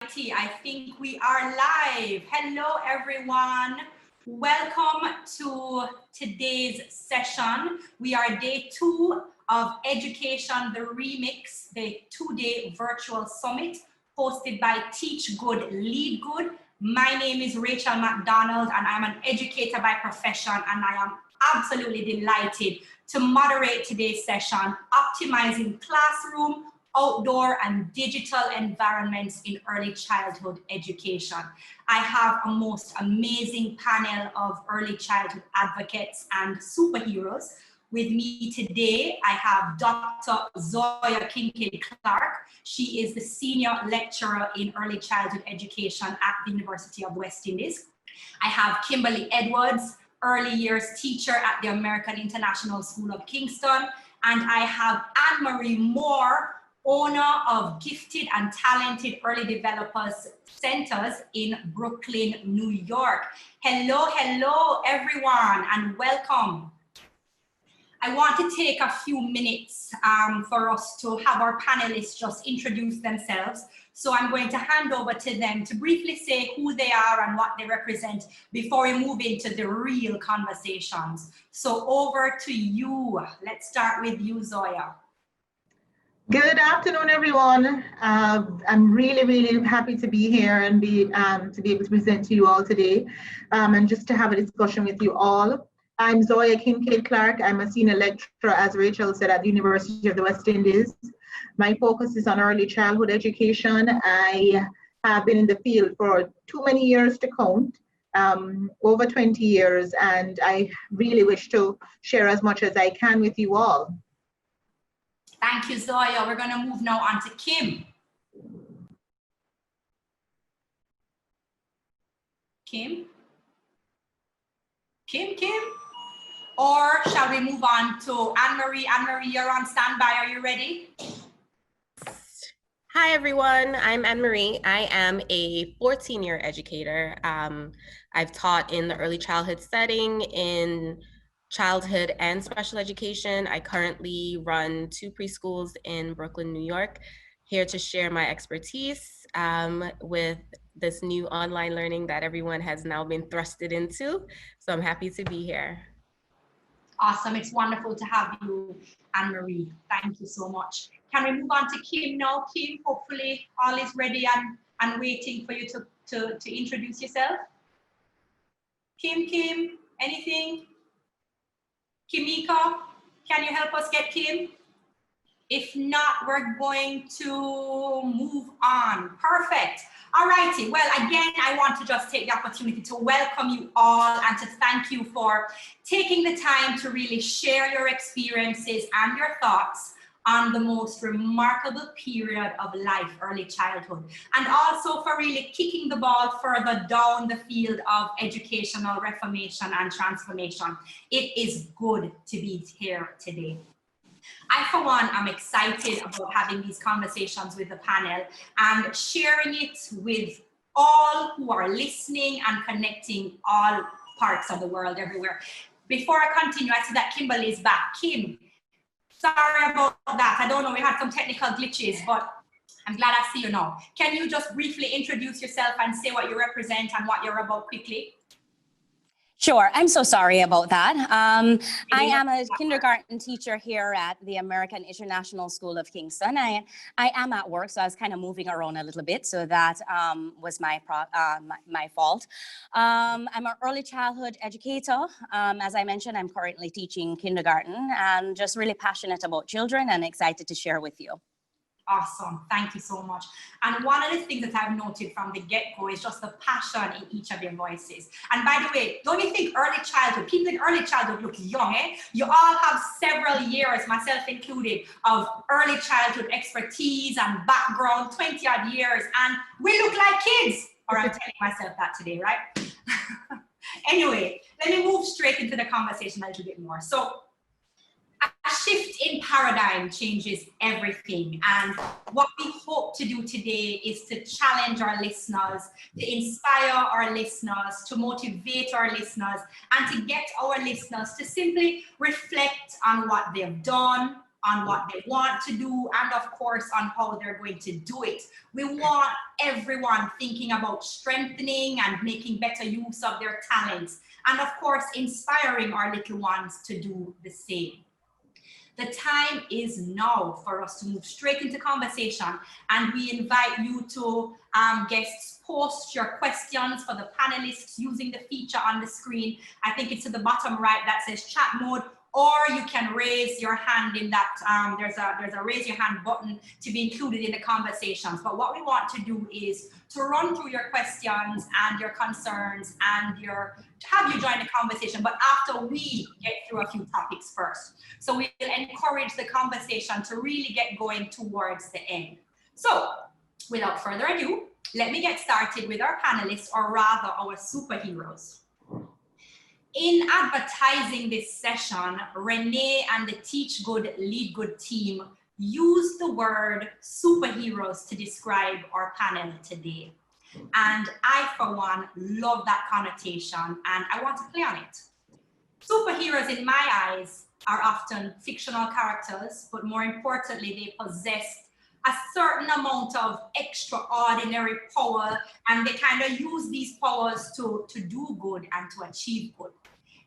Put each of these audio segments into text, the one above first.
I think we are live. Hello, everyone. Welcome to today's session. We are day 2 of Education, the REMIX, the 2-day virtual summit hosted by Teach Good, Lead Good. My name is Rachel McDonald, and I'm an educator by profession, and I am absolutely delighted to moderate today's session, Optimizing Classroom, Outdoor and Digital Environments in Early Childhood Education. I have a most amazing panel of early childhood advocates and superheroes. With me today, I have Dr. Zoya Kinkead Clark. She is the Senior Lecturer in Early Childhood Education at the University of the West Indies. I have Kimberley Edwards, Early Years Teacher at the American International School of Kingston. And I have AnnMarie Moore, owner of Gifted and Talented Early Developers Centers in Brooklyn, New York. Hello, everyone, and welcome. I want to take a few minutes for us to have our panelists just introduce themselves. So I'm going to hand over to them to briefly say who they are and what they represent before we move into the real conversations. So over to you. Let's start with you, Zoya. Good afternoon, everyone. I'm really happy to be here and to be able to present to you all today and just to have a discussion with you all. I'm Zoya Kinkead Clark. I'm a senior lecturer, as Rachel said, at the University of the West Indies. My focus is on early childhood education. I have been in the field for too many years to count, over 20 years, and I really wish to share as much as I can with you all. Thank you, Zoya. We're going to move now on to Kim. Kim? Or shall we move on to AnnMarie? AnnMarie, you're on standby. Are you ready? Hi, everyone. I'm AnnMarie. I am a 14-year educator. I've taught in the early childhood setting, in childhood and special education. I currently run 2 preschools in Brooklyn, New York, here to share my expertise with this new online learning that everyone has now been thrusted into. So I'm happy to be here. Awesome. It's wonderful to have you, AnnMarie. Thank you so much. Can we move on to Kim now? Kim, hopefully all is ready and waiting for you to introduce yourself. Kim, anything? Kimika, can you help us get Kim? If not, we're going to move on. Perfect. All righty. Well, again, I want to just take the opportunity to welcome you all and to thank you for taking the time to really share your experiences and your thoughts on the most remarkable period of life, early childhood, and also for really kicking the ball further down the field of educational reformation and transformation. It is good to be here today. I, for one, am excited about having these conversations with the panel and sharing it with all who are listening and connecting all parts of the world, everywhere. Before I continue, I see that Kimberley is back. Kim, sorry about that. I don't know, we had some technical glitches, but I'm glad I see you now. Can you just briefly introduce yourself and say what you represent and what you're about quickly? Sure. I'm so sorry about that. I am a kindergarten teacher here at the American International School of Kingston. I am at work, so I was kind of moving around a little bit, so that was my fault. I'm an early childhood educator. As I mentioned, I'm currently teaching kindergarten and just really passionate about children and excited to share with you. Awesome. Thank you so much. And one of the things that I've noted from the get-go is just the passion in each of your voices. And by the way, don't you think early childhood, people in early childhood look young, eh? You all have several years, myself included, of early childhood expertise and background, 20-odd years, and we look like kids. Or I'm telling myself that today, right? Anyway, let me move straight into the conversation a little bit more. So, a shift in paradigm changes everything, and what we hope to do today is to challenge our listeners, to inspire our listeners, to motivate our listeners, and to get our listeners to simply reflect on what they've done, on what they want to do, and of course on how they're going to do it. We want everyone thinking about strengthening and making better use of their talents, and of course inspiring our little ones to do the same. The time is now for us to move straight into conversation, and we invite you to guests post your questions for the panelists using the feature on the screen. I think it's to the bottom right that says chat mode, or you can raise your hand in that, there's a raise your hand button to be included in the conversations. But what we want to do is to run through your questions and your concerns and have you join the conversation, but after we get through a few topics first. So we will encourage the conversation to really get going towards the end. So without further ado, let me get started with our panelists, or rather our superheroes. In advertising this session, Renee and the Teach Good, Lead Good team used the word superheroes to describe our panel today. And I, for one, love that connotation, and I want to play on it. Superheroes, in my eyes, are often fictional characters, but more importantly, they possess a certain amount of extraordinary power, and they kind of use these powers to do good and to achieve good.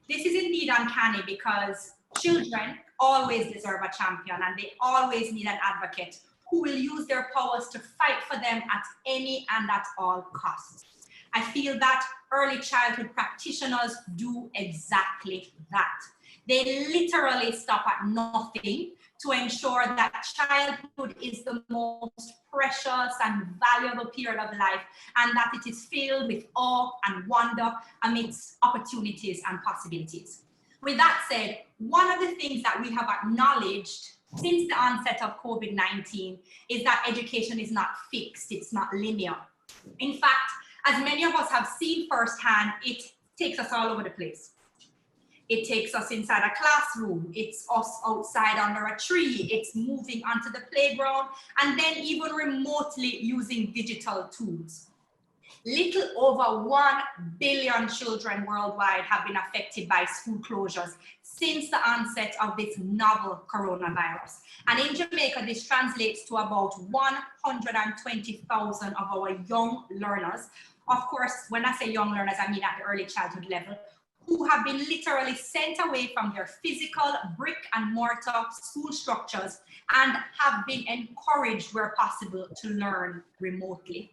This is indeed uncanny because children always deserve a champion, and they always need an advocate who will use their powers to fight for them at any and at all costs. I feel that early childhood practitioners do exactly that. They literally stop at nothing to ensure that childhood is the most precious and valuable period of life, and that it is filled with awe and wonder amidst opportunities and possibilities. With that said, one of the things that we have acknowledged since the onset of COVID-19 is that education is not fixed, it's not linear. In fact, as many of us have seen firsthand, it takes us all over the place. It takes us inside a classroom, it's us outside under a tree, it's moving onto the playground, and then even remotely using digital tools. Little over 1 billion children worldwide have been affected by school closures since the onset of this novel coronavirus. And in Jamaica, this translates to about 120,000 of our young learners. Of course, when I say young learners, I mean at the early childhood level, who have been literally sent away from their physical brick and mortar school structures and have been encouraged where possible to learn remotely.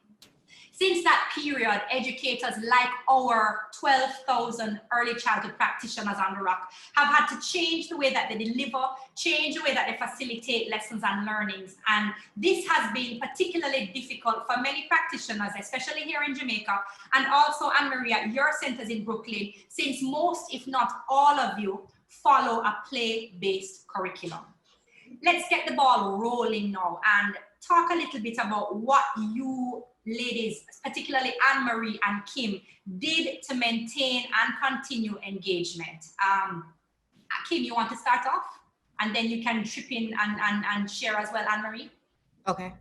Since that period, educators like our 12,000 early childhood practitioners on the Rock have had to change the way that they deliver, change the way that they facilitate lessons and learnings. And this has been particularly difficult for many practitioners, especially here in Jamaica, and also AnnMarie at your centers in Brooklyn, since most, if not all of you, follow a play-based curriculum. Let's get the ball rolling now and talk a little bit about what you ladies, particularly AnnMarie and Kim, did to maintain and continue engagement. Kim, you want to start off? And then you can chip in and share as well, AnnMarie. Okay.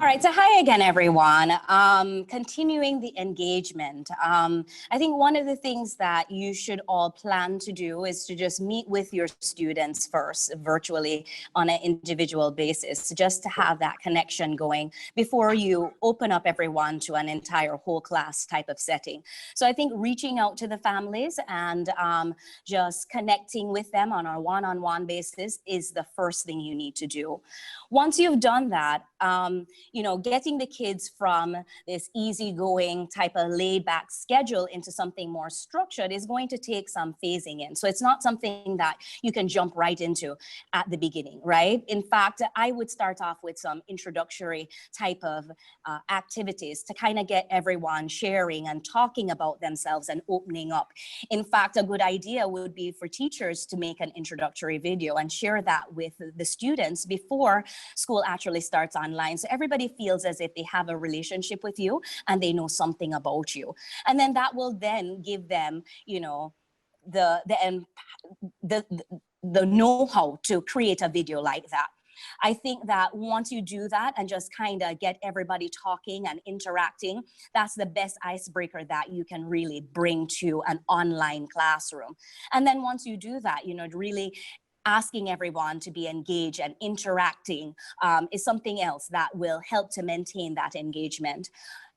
All right, so hi again, everyone. Continuing the engagement. I think one of the things that you should all plan to do is to just meet with your students first, virtually on an individual basis, just to have that connection going before you open up everyone to an entire whole class type of setting. So I think reaching out to the families and just connecting with them on a one-on-one basis is the first thing you need to do. Once you've done that, you know, getting the kids from this easygoing type of laid back schedule into something more structured is going to take some phasing in. So it's not something that you can jump right into at the beginning, right? In fact, I would start off with some introductory type of activities to kind of get everyone sharing and talking about themselves and opening up. In fact, a good idea would be for teachers to make an introductory video and share that with the students before school actually starts online. So everybody feels as if they have a relationship with you and they know something about you. And then that will then give them, you know, the know-how to create a video like that. I think that once you do that and just kind of get everybody talking and interacting, that's the best icebreaker that you can really bring to an online classroom. And then once you do that, you know, really asking everyone to be engaged and interacting is something else that will help to maintain that engagement.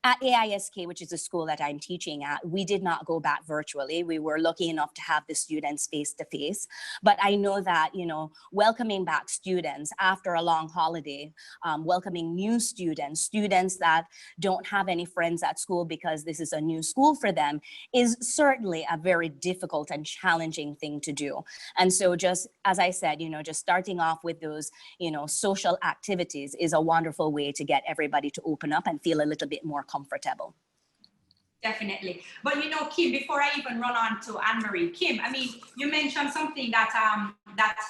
At AISK, which is a school that I'm teaching at, we did not go back virtually. We were lucky enough to have the students face-to-face. But I know that, you know, welcoming back students after a long holiday, welcoming new students, students that don't have any friends at school because this is a new school for them, is certainly a very difficult and challenging thing to do. And so just, as I said, you know, just starting off with those, you know, social activities is a wonderful way to get everybody to open up and feel a little bit more comfortable. Definitely. But you know, Kim, before I even run on to AnnMarie, Kim, I mean, you mentioned something that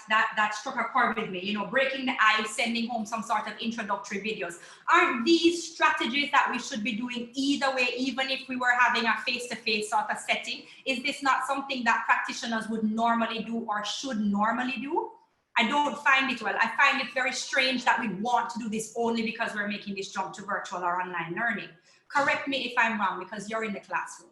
that struck a chord with me, you know, breaking the ice, sending home some sort of introductory videos. Aren't these strategies that we should be doing either way, even if we were having a face-to-face sort of setting? Is this not something that practitioners would normally do or should normally do? I don't find it well. I find it very strange that we want to do this only because we're making this jump to virtual or online learning. Correct me if I'm wrong, because you're in the classroom.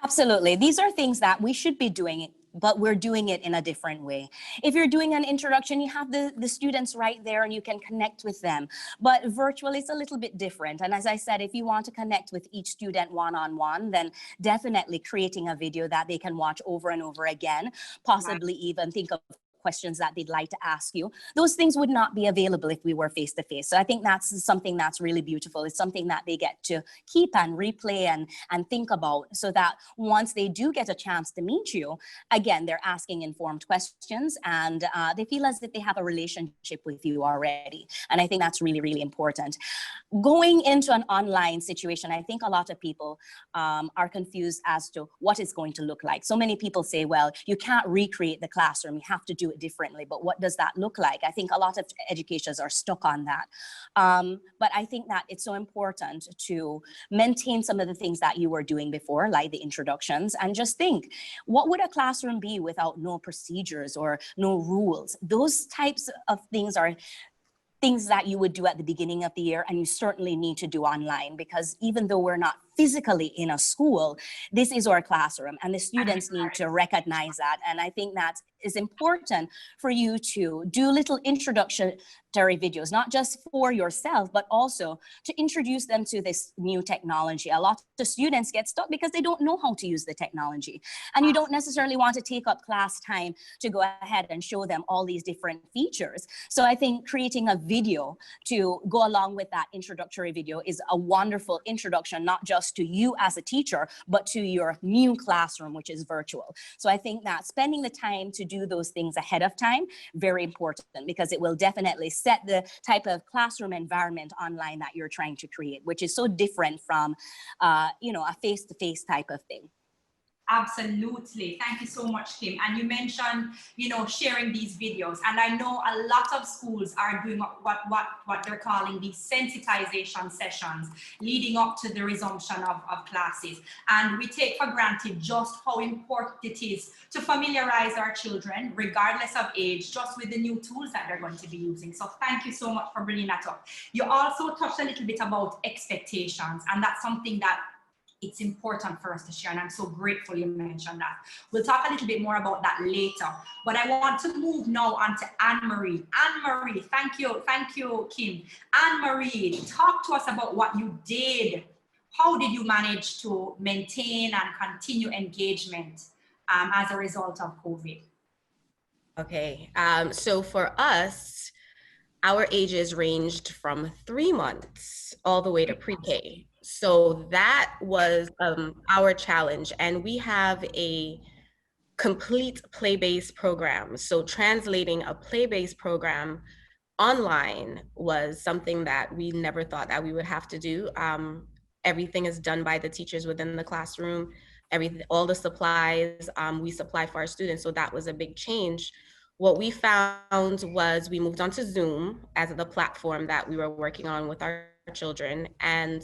Absolutely. These are things that we should be doing, but we're doing it in a different way. If you're doing an introduction, you have the students right there and you can connect with them. But virtually, it's a little bit different. And as I said, if you want to connect with each student one-on-one, then definitely creating a video that they can watch over and over again, possibly even think of questions that they'd like to ask you. Those things would not be available if we were face-to-face. So I think that's something that's really beautiful. It's something that they get to keep and replay and think about, so that once they do get a chance to meet you, again, they're asking informed questions and they feel as if they have a relationship with you already. And I think that's really, really important. Going into an online situation, I think a lot of people are confused as to what it's going to look like. So many people say, well, you can't recreate the classroom, you have to do it differently, but what does that look like? I think a lot of educators are stuck on that. But I think that it's so important to maintain some of the things that you were doing before, like the introductions, and just think, what would a classroom be without no procedures or no rules? Those types of things are things that you would do at the beginning of the year, and you certainly need to do online, because even though we're not physically in a school, this is our classroom and the students need to recognize that. And I think that is important for you to do little introductory videos, not just for yourself, but also to introduce them to this new technology. A lot of students get stuck because they don't know how to use the technology. And you don't necessarily want to take up class time to go ahead and show them all these different features. So I think creating a video to go along with that introductory video is a wonderful introduction, not just to you as a teacher, but to your new classroom, which is virtual. So I think that spending the time to do those things ahead of time, very important, because it will definitely set the type of classroom environment online that you're trying to create, which is so different from, you know, a face-to-face type of thing. Absolutely. Thank you so much, Kim. And you mentioned, you know, sharing these videos. And I know a lot of schools are doing what they're calling these sensitization sessions leading up to the resumption of classes. And we take for granted just how important it is to familiarize our children, regardless of age, just with the new tools that they're going to be using. So thank you so much for bringing that up. You also touched a little bit about expectations, and that's something that it's important for us to share, and I'm so grateful you mentioned that. We'll talk a little bit more about that later, but I want to move now on to AnnMarie. AnnMarie, thank you, Kim. AnnMarie, talk to us about what you did. How did you manage to maintain and continue engagement as a result of COVID? Okay, so for us, our ages ranged from 3 months all the way to pre-K. So that was our challenge. And we have a complete play-based program. So translating a play-based program online was something that we never thought that we would have to do. Everything is done by the teachers within the classroom. All the supplies we supply for our students. So that was a big change. What we found was we moved on to Zoom as the platform that we were working on with our children, and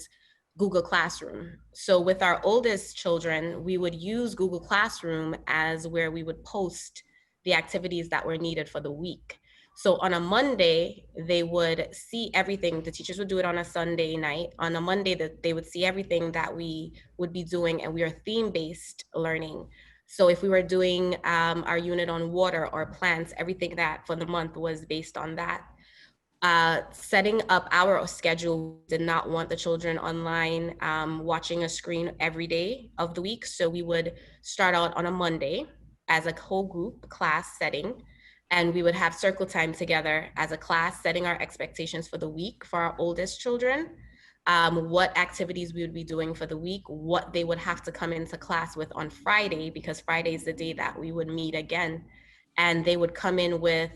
Google Classroom. So with our oldest children, we would use Google Classroom as where we would post the activities that were needed for the week. So on a Monday, they would see everything. The teachers would do it on a Sunday night. On a Monday, that they would see everything that we would be doing, and we are theme-based learning. So if we were doing our unit on water or plants, everything that for the month was based on that. Setting up our schedule, did not want the children online watching a screen every day of the week. So we would start out on a Monday as a whole group class setting, and we would have circle time together as a class, setting our expectations for the week for our oldest children, what activities we would be doing for the week, what they would have to come into class with on Friday, because Friday is the day that we would meet again. And they would come in with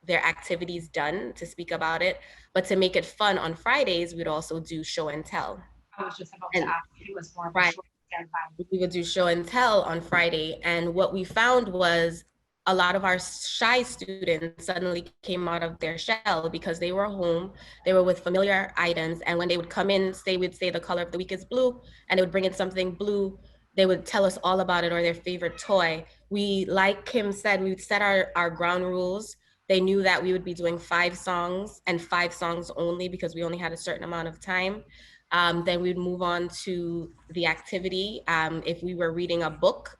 their activities done to speak about it. But to make it fun on Fridays, we'd also do show and tell. I was just about to ask if it was more of a Right. short term vibe. We would do show and tell on Friday. And what we found was a lot of our shy students suddenly came out of their shell because they were home, they were with familiar items. And when they would come in, we'd say the color of the week is blue, and they would bring in something blue. They would tell us all about it or their favorite toy. We, like Kim said, we would set our ground rules. They knew that we would be doing 5 songs and 5 songs only because we only had a certain amount of time. Then we'd move on to the activity. If we were reading a book,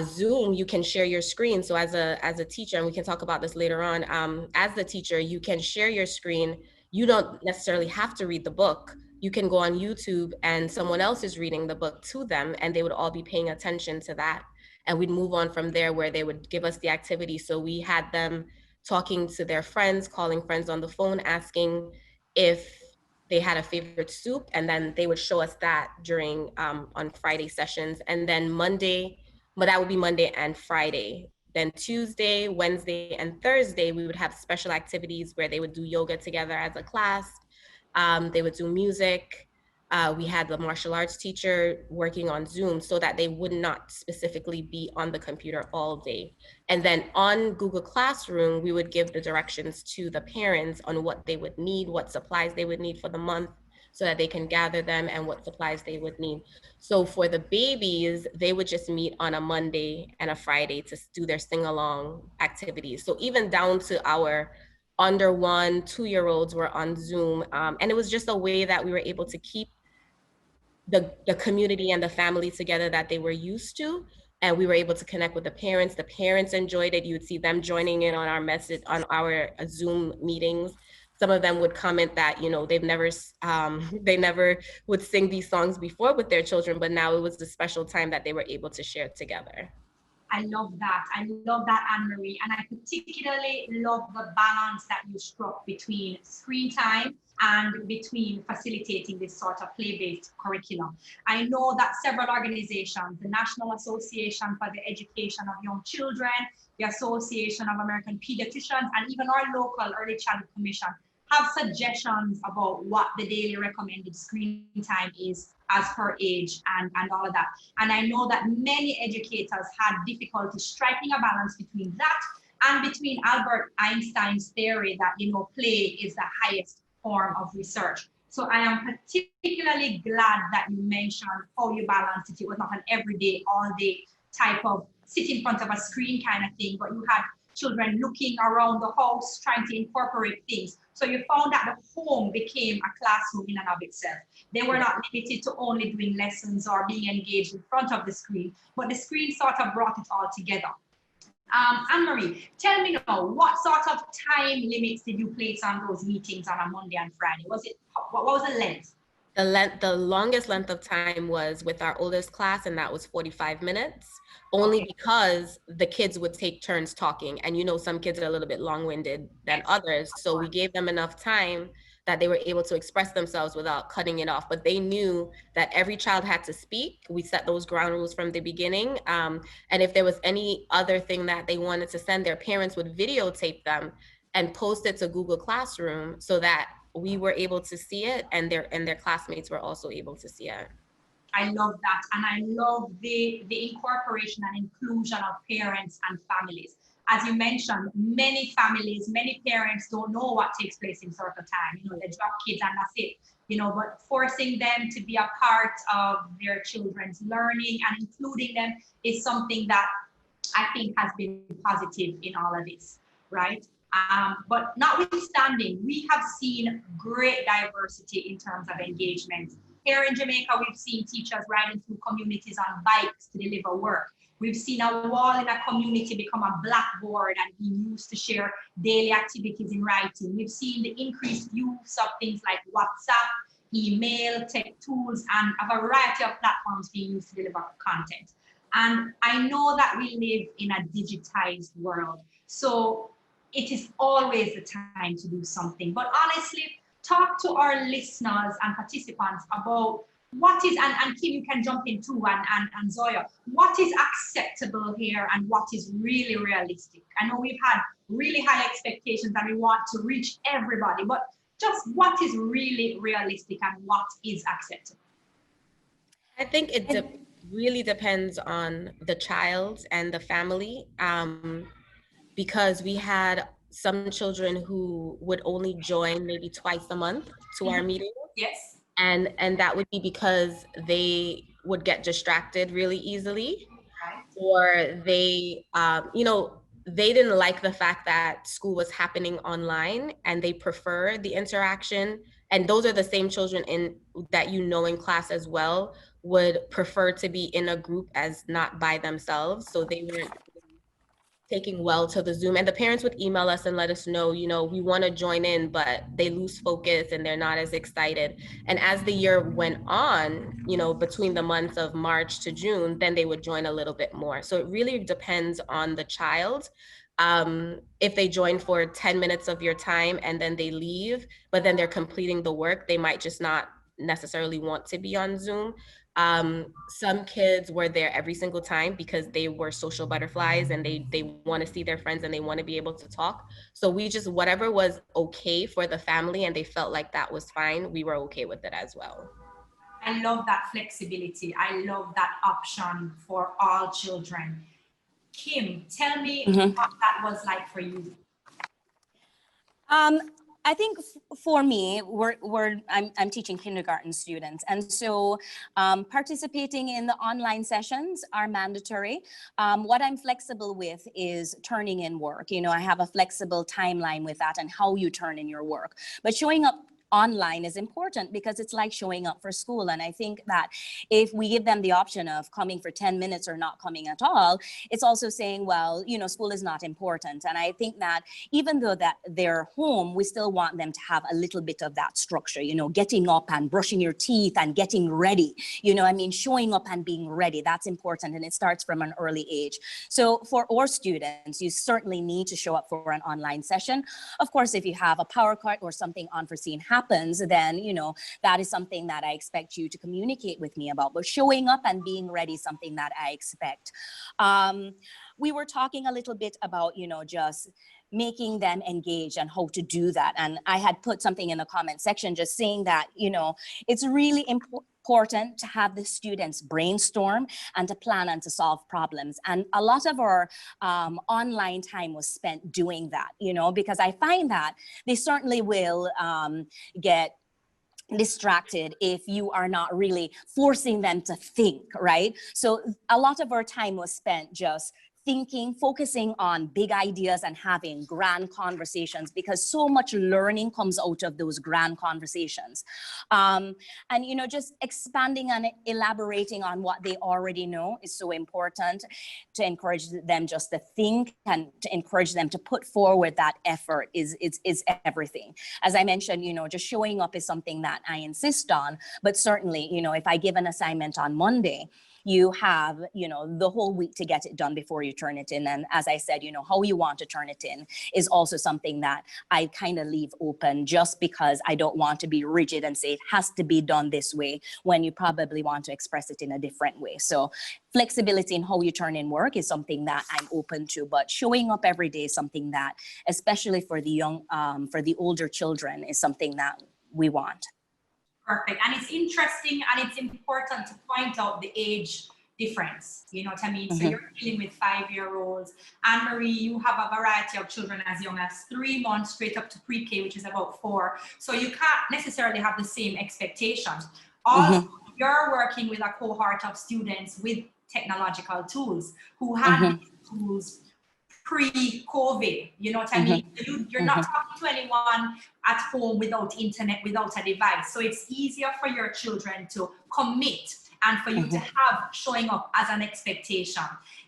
Zoom, you can share your screen. So as a teacher, and we can talk about this later on, as the teacher, you can share your screen. You don't necessarily have to read the book. You can go on YouTube and someone else is reading the book to them, and they would all be paying attention to that. And we'd move on from there where they would give us the activity. So we had them talking to their friends, calling friends on the phone, asking if they had a favorite soup, and then they would show us that during on Friday sessions. And then Monday, but that would be Monday and Friday. Then Tuesday, Wednesday, and Thursday, we would have special activities where they would do yoga together as a class. They would do music. We had the martial arts teacher working on Zoom so that they would not specifically be on the computer all day. And then on Google Classroom, we would give the directions to the parents on what they would need, what supplies they would need for the month, so that they can gather them, and what supplies they would need. So for the babies, they would just meet on a Monday and a Friday to do their sing-along activities. So even down to our under 1, 2-year-olds were on Zoom. And it was just a way that we were able to keep the community and the family together that they were used to. And we were able to connect with the parents. The parents enjoyed it. You would see them joining in on our message, on our Zoom meetings. Some of them would comment that, you know, they never would sing these songs before with their children, but now it was the special time that they were able to share together. I love that. I love that, AnnMarie. And I particularly love the balance that you struck between screen time and between facilitating this sort of play-based curriculum. I know that several organizations, the National Association for the Education of Young Children, the Association of American Pediatricians, and even our local Early Childhood Commission have suggestions about what the daily recommended screen time is as per age and all of that. And I know that many educators had difficulty striking a balance between that and between Albert Einstein's theory that, you know, play is the highest form of research. So I am particularly glad that you mentioned how you balanced it. It was not an everyday, all day type of sit in front of a screen kind of thing, but you had children looking around the house, trying to incorporate things. So you found that the home became a classroom in and of itself. They were not limited to only doing lessons or being engaged in front of the screen, but the screen sort of brought it all together. AnnMarie, tell me now, what sort of time limits did you place on those meetings on a Monday and Friday? What was the length? The longest length of time was with our oldest class, and that was 45 minutes, only because the kids would take turns talking. And you know, some kids are a little bit long-winded than others. So we gave them enough time that they were able to express themselves without cutting it off. But they knew that every child had to speak. We set those ground rules from the beginning. And if there was any other thing that they wanted to send, their parents would videotape them and post it to Google Classroom so that we were able to see it, and their classmates were also able to see it. I love that. And I love the incorporation and inclusion of parents and families. As you mentioned, many families, many parents don't know what takes place in circle time. You know, they drop kids and that's it. You know, but forcing them to be a part of their children's learning and including them is something that I think has been positive in all of this, right? But notwithstanding, we have seen great diversity in terms of engagement. Here in Jamaica, we've seen teachers riding through communities on bikes to deliver work. We've seen a wall in a community become a blackboard and be used to share daily activities in writing. We've seen the increased use of things like WhatsApp, email, tech tools, and a variety of platforms being used to deliver content. And I know that we live in a digitized world, so it is always the time to do something. But honestly, talk to our listeners and participants about what is, and Kim, you can jump in too, and Zoya, what is acceptable here and what is really realistic? I know we've had really high expectations and we want to reach everybody, but just what is really realistic and what is acceptable? I think it really depends on the child and the family, because we had some children who would only join maybe twice a month to our meetings. Yes. And that would be because they would get distracted really easily, Right. or they, they didn't like the fact that school was happening online and they prefer the interaction. And those are the same children that in class as well would prefer to be in a group as not by themselves. So they weren't taking well to the Zoom, and the parents would email us and let us know, we want to join in, but they lose focus and they're not as excited. And as the year went on, between the months of March to June, then they would join a little bit more. So it really depends on the child. If they join for 10 minutes of your time and then they leave, but then they're completing the work, they might just not necessarily want to be on Zoom. Some kids were there every single time because they were social butterflies and they want to see their friends and they want to be able to talk. So we just, whatever was okay for the family and they felt like that was fine, we were okay with it as well. I love that flexibility. I love that option for all children. Kim, tell me what that was like for you. I think for me, I'm teaching kindergarten students, and so participating in the online sessions are mandatory. What I'm flexible with is turning in work. I have a flexible timeline with that and how you turn in your work. But showing up online is important because it's like showing up for school. And I think that if we give them the option of coming for 10 minutes or not coming at all, it's also saying, well, school is not important. And I think that even though that they're home, we still want them to have a little bit of that structure, getting up and brushing your teeth and getting ready, showing up and being ready. That's important. And it starts from an early age. So for our students, you certainly need to show up for an online session. Of course, if you have a power cut or something unforeseen happens, then, that is something that I expect you to communicate with me about. But showing up and being ready is something that I expect. We were talking a little bit about, just making them engage and how to do that. And I had put something in the comment section just saying that, it's really important to have the students brainstorm and to plan and to solve problems. And a lot of our online time was spent doing that, because I find that they certainly will get distracted if you are not really forcing them to think, right? So a lot of our time was spent just thinking, focusing on big ideas and having grand conversations, because so much learning comes out of those grand conversations. And, just expanding and elaborating on what they already know is so important to encourage them just to think and to encourage them to put forward that effort is everything. As I mentioned, just showing up is something that I insist on, but certainly, if I give an assignment on Monday, you have, the whole week to get it done before you turn it in. And as I said, how you want to turn it in is also something that I kind of leave open, just because I don't want to be rigid and say it has to be done this way when you probably want to express it in a different way. So flexibility in how you turn in work is something that I'm open to, but showing up every day is something that, especially for the young, for the older children, is something that we want. Perfect. And it's interesting and it's important to point out the age difference. You know what I mean? So you're dealing with 5-year-olds. AnnMarie, you have a variety of children as young as 3 months straight up to pre-K, which is about 4. So you can't necessarily have the same expectations. Also, you're working with a cohort of students with technological tools who had these tools pre-COVID, you know what I mean? You're not talking to anyone at home without internet, without a device. So it's easier for your children to commit and for you to have showing up as an expectation.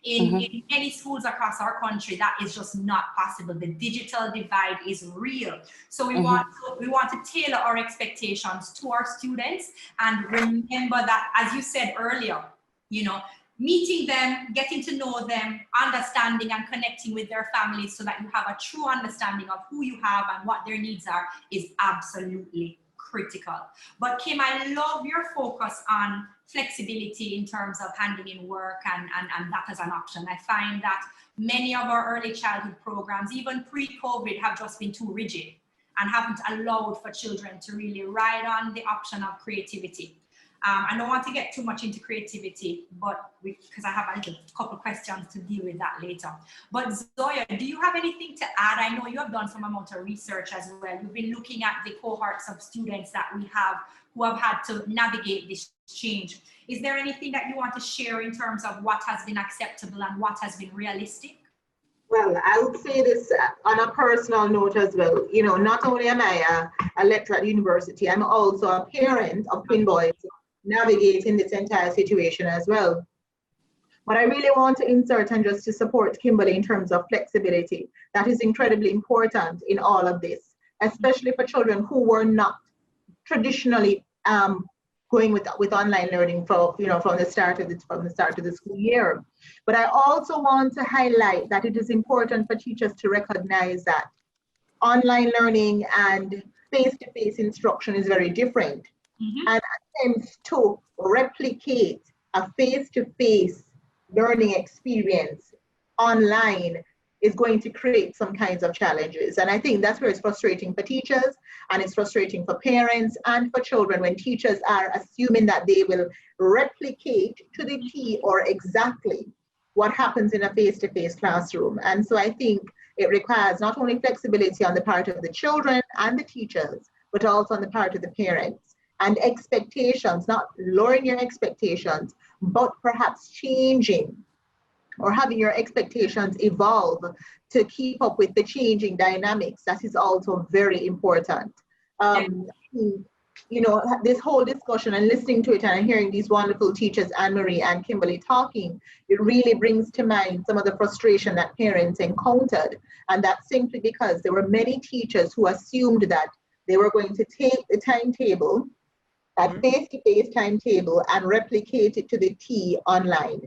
In many schools across our country, that is just not possible. The digital divide is real. So we want to tailor our expectations to our students and remember that, as you said earlier, you know, meeting them, getting to know them, understanding and connecting with their families so that you have a true understanding of who you have and what their needs are is absolutely critical. But Kim, I love your focus on flexibility in terms of handing in work and that as an option. I find that many of our early childhood programs, even pre-COVID, have just been too rigid and haven't allowed for children to really ride on the option of creativity. I don't want to get too much into creativity, but because I have a couple questions to deal with that later. But Zoya, do you have anything to add? I know you have done some amount of research as well. You've been looking at the cohorts of students that we have who have had to navigate this change. Is there anything that you want to share in terms of what has been acceptable and what has been realistic? Well, I would say this on a personal note as well. You know, not only am I a lecturer at university, I'm also a parent of twin boys navigating this entire situation as well. But I really want to insert and just to support Kimberley in terms of flexibility. That is incredibly important in all of this, especially for children who were not traditionally going with online learning from the start of the school year. But I also want to highlight that it is important for teachers to recognize that online learning and face-to-face instruction is very different. And attempts to replicate a face-to-face learning experience online is going to create some kinds of challenges. And I think that's where it's frustrating for teachers and it's frustrating for parents and for children when teachers are assuming that they will replicate to the T or exactly what happens in a face-to-face classroom. And so I think it requires not only flexibility on the part of the children and the teachers, but also on the part of the parents. And expectations, not lowering your expectations, but perhaps changing or having your expectations evolve to keep up with the changing dynamics. That is also very important. You know, this whole discussion and listening to it and hearing these wonderful teachers, AnnMarie and Kimberley, talking, it really brings to mind some of the frustration that parents encountered. And that's simply because there were many teachers who assumed that they were going to take the timetable, that face-to-face timetable, and replicate it to the T online.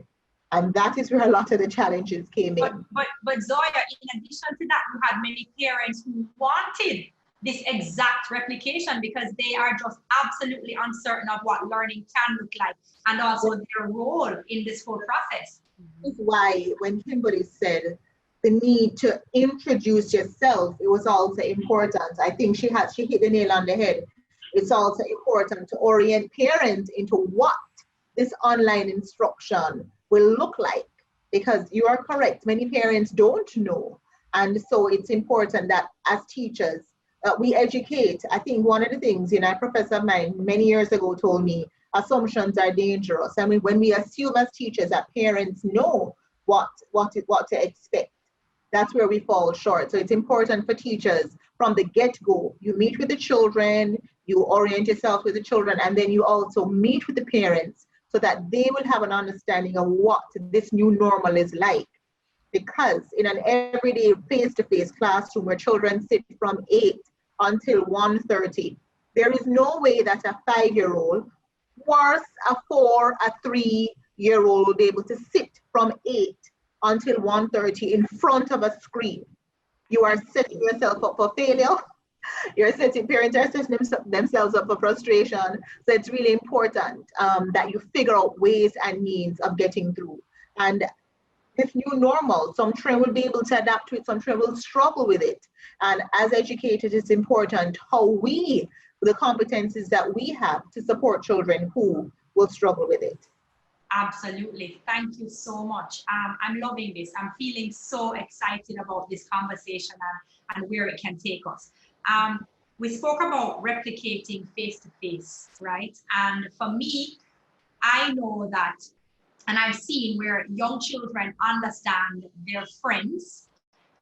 And that is where a lot of the challenges came in. But Zoya, in addition to that, you had many parents who wanted this exact replication because they are just absolutely uncertain of what learning can look like and also their role in this whole process. This is why when Kimberley said the need to introduce yourself, it was also important. I think she hit the nail on the head. It's also important to orient parents into what this online instruction will look like, because you are correct, many parents don't know. And so it's important that as teachers, we educate. I think one of the things, a professor of mine many years ago told me, assumptions are dangerous. I mean, when we assume as teachers that parents know what to expect, that's where we fall short. So it's important for teachers from the get-go. You meet with the children, you orient yourself with the children, and then you also meet with the parents so that they will have an understanding of what this new normal is like. Because in an everyday face-to-face classroom where children sit from 8 until 1:30, there is no way that a 5-year-old, worse, a 4, a 3-year-old will be able to sit from 8 until 1:30 in front of a screen. You are setting yourself up for failure. Parents are setting themselves up for frustration. So it's really important that you figure out ways and means of getting through. And this new normal, some children will be able to adapt to it, some children will struggle with it. And as educators, it's important how the competencies that we have to support children who will struggle with it. Absolutely. Thank you so much. I'm loving this. I'm feeling so excited about this conversation and where it can take us. We spoke about replicating face-to-face, right? And for me, I know that, and I've seen where young children understand their friends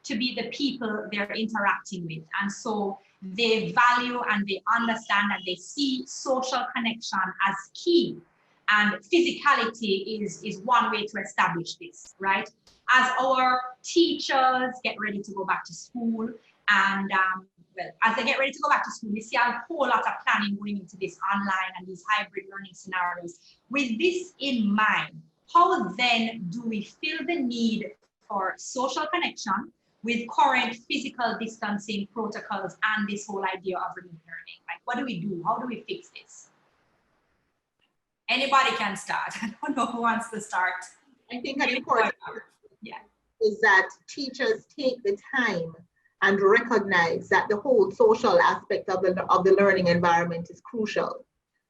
to be the people they're interacting with. And so they value and they understand and they see social connection as key. And physicality is one way to establish this, right? As our teachers get ready to go back to school, and well, as they get ready to go back to school, we see a whole lot of planning going into this online and these hybrid learning scenarios. With this in mind, how then do we feel the need for social connection with current physical distancing protocols and this whole idea of remote learning? Like, what do we do? How do we fix this? Anybody can start. I don't know who wants to start. I think an important is that teachers take the time and recognize that the whole social aspect of the learning environment is crucial.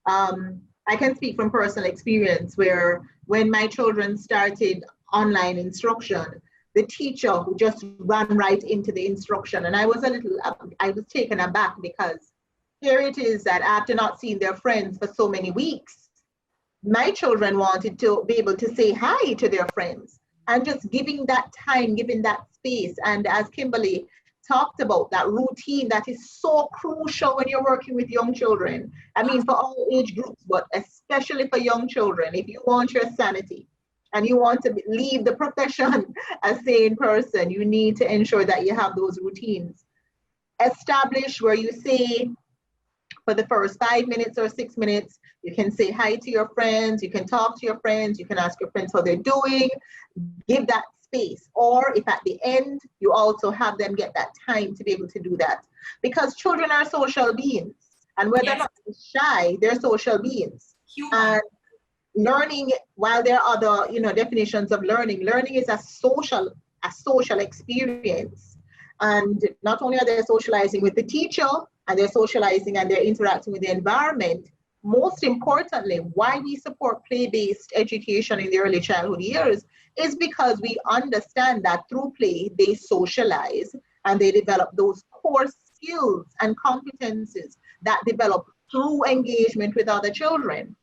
I can speak from personal experience where when my children started online instruction, the teacher who just ran right into the instruction, and I was taken aback because here it is that after not seeing their friends for so many weeks, my children wanted to be able to say hi to their friends, and just giving that time, giving that space. And as Kimberley talked about, that routine that is so crucial when you're working with young children. I mean, for all age groups, but especially for young children, if you want your sanity and you want to leave the profession a sane person, you need to ensure that you have those routines established where you say, for the first 5 minutes or 6 minutes, you can say hi to your friends, you can talk to your friends, you can ask your friends how they're doing, give that space. Or if at the end, you also have them get that time to be able to do that. Because children are social beings, and whether or not they're shy, they're social beings. And learning, while there are other definitions of learning, learning is a social experience. And not only are they socializing with the teacher, and they're socializing and they're interacting with the environment, most importantly, why we support play-based education in the early childhood years is because we understand that through play, they socialize and they develop those core skills and competencies that develop through engagement with other children.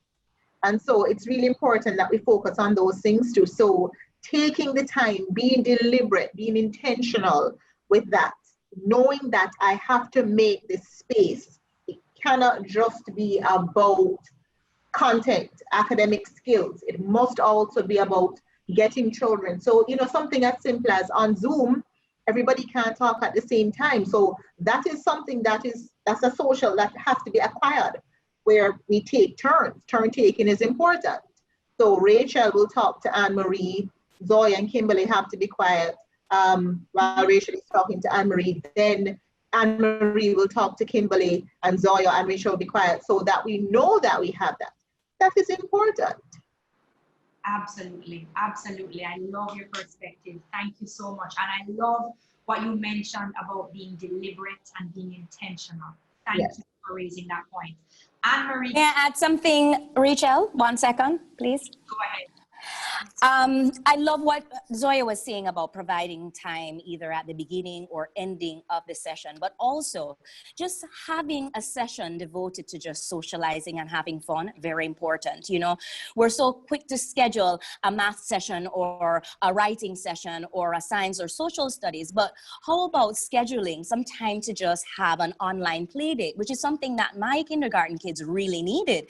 And so it's really important that we focus on those things too. So taking the time, being deliberate, being intentional with that, knowing that I have to make this space. It cannot just be about content, academic skills. It must also be about getting children. So, something as simple as on Zoom, everybody can't talk at the same time. So that is something that's a social that has to be acquired, where we take turns. Turn taking is important. So Rachel will talk to AnnMarie, Zoya and Kimberley have to be quiet while Rachel is talking to AnnMarie. Then AnnMarie will talk to Kimberley, and Zoya and Rachel will be quiet, so that we know that we have that. That is important. Absolutely, absolutely. I love your perspective. Thank you so much. And I love what you mentioned about being deliberate and being intentional. Thank you for raising that point. AnnMarie. May I add something, Rachel? 1 second, please. Go ahead. I love what Zoya was saying about providing time either at the beginning or ending of the session, but also just having a session devoted to just socializing and having fun, very important. We're so quick to schedule a math session or a writing session or a science or social studies, but how about scheduling some time to just have an online play date, which is something that my kindergarten kids really needed.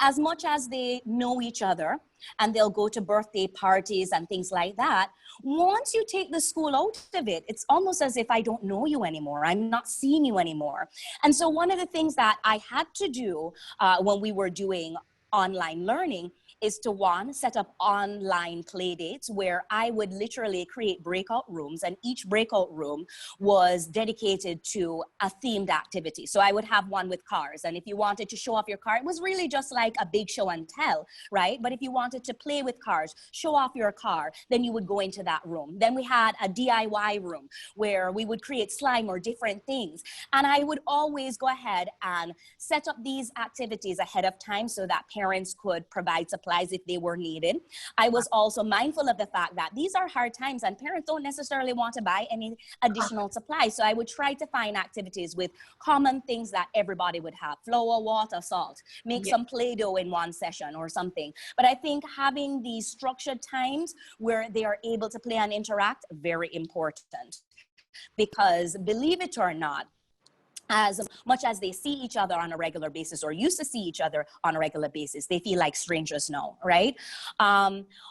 As much as they know each other and they'll go to birthday parties and things like that, once you take the school out of it, it's almost as if I don't know you anymore. I'm not seeing you anymore. And so one of the things that I had to do when we were doing online learning is to set up online play dates where I would literally create breakout rooms, and each breakout room was dedicated to a themed activity. So I would have one with cars, and if you wanted to show off your car, it was really just like a big show and tell, right? But if you wanted to play with cars, show off your car, then you would go into that room. Then we had a DIY room where we would create slime or different things. And I would always go ahead and set up these activities ahead of time so that parents could provide supplies supplies if they were needed. I was also mindful of the fact that these are hard times and parents don't necessarily want to buy any additional supplies. So I would try to find activities with common things that everybody would have: flour, water, salt, make some Play-Doh in one session or something. But I think having these structured times where they are able to play and interact, very important. Because believe it or not, as much as they see each other on a regular basis or used to see each other on a regular basis, they feel like strangers now, right?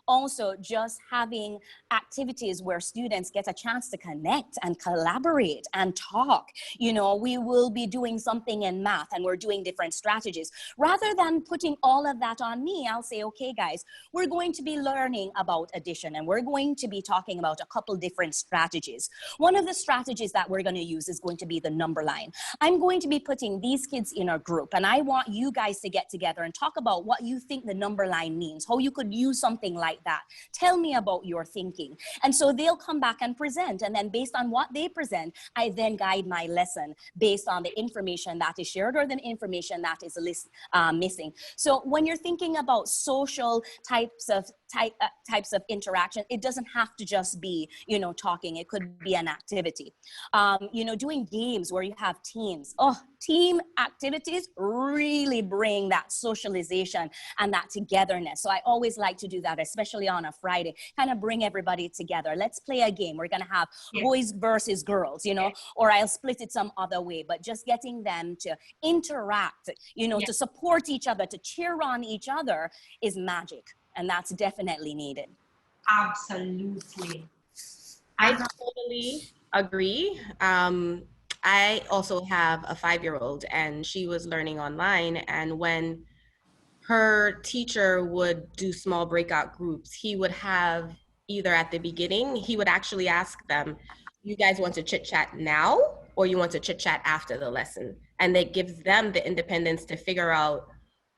Also, just having activities where students get a chance to connect and collaborate and talk. You know, we will be doing something in math and we're doing different strategies. Rather than putting all of that on me, I'll say, okay, guys, we're going to be learning about addition and we're going to be talking about a couple different strategies. One of the strategies that we're going to use is going to be the number line. I'm going to be putting these kids in a group and I want you guys to get together and talk about what you think the number line means, how you could use something like that. Tell me about your thinking. And so they'll come back and present, and then based on what they present, I then guide my lesson based on the information that is shared or the information that is missing. So when you're thinking about social types of interaction, it doesn't have to just be, you know, talking. It could be an activity. You know, doing games where you have teams. Oh, team activities really bring that socialization and that togetherness. So I always like to do that, especially on a Friday, kind of bring everybody together. Let's play a game. We're going to have boys versus girls, you know, or I'll split it some other way, but just getting them to interact, you know, to support each other, to cheer on each other is magic. And that's definitely needed. Absolutely. I totally agree. I also have a 5-year-old and she was learning online, and when her teacher would do small breakout groups, he would have either at the beginning, he would actually ask them, you guys want to chit chat now or you want to chit chat after the lesson? And it gives them the independence to figure out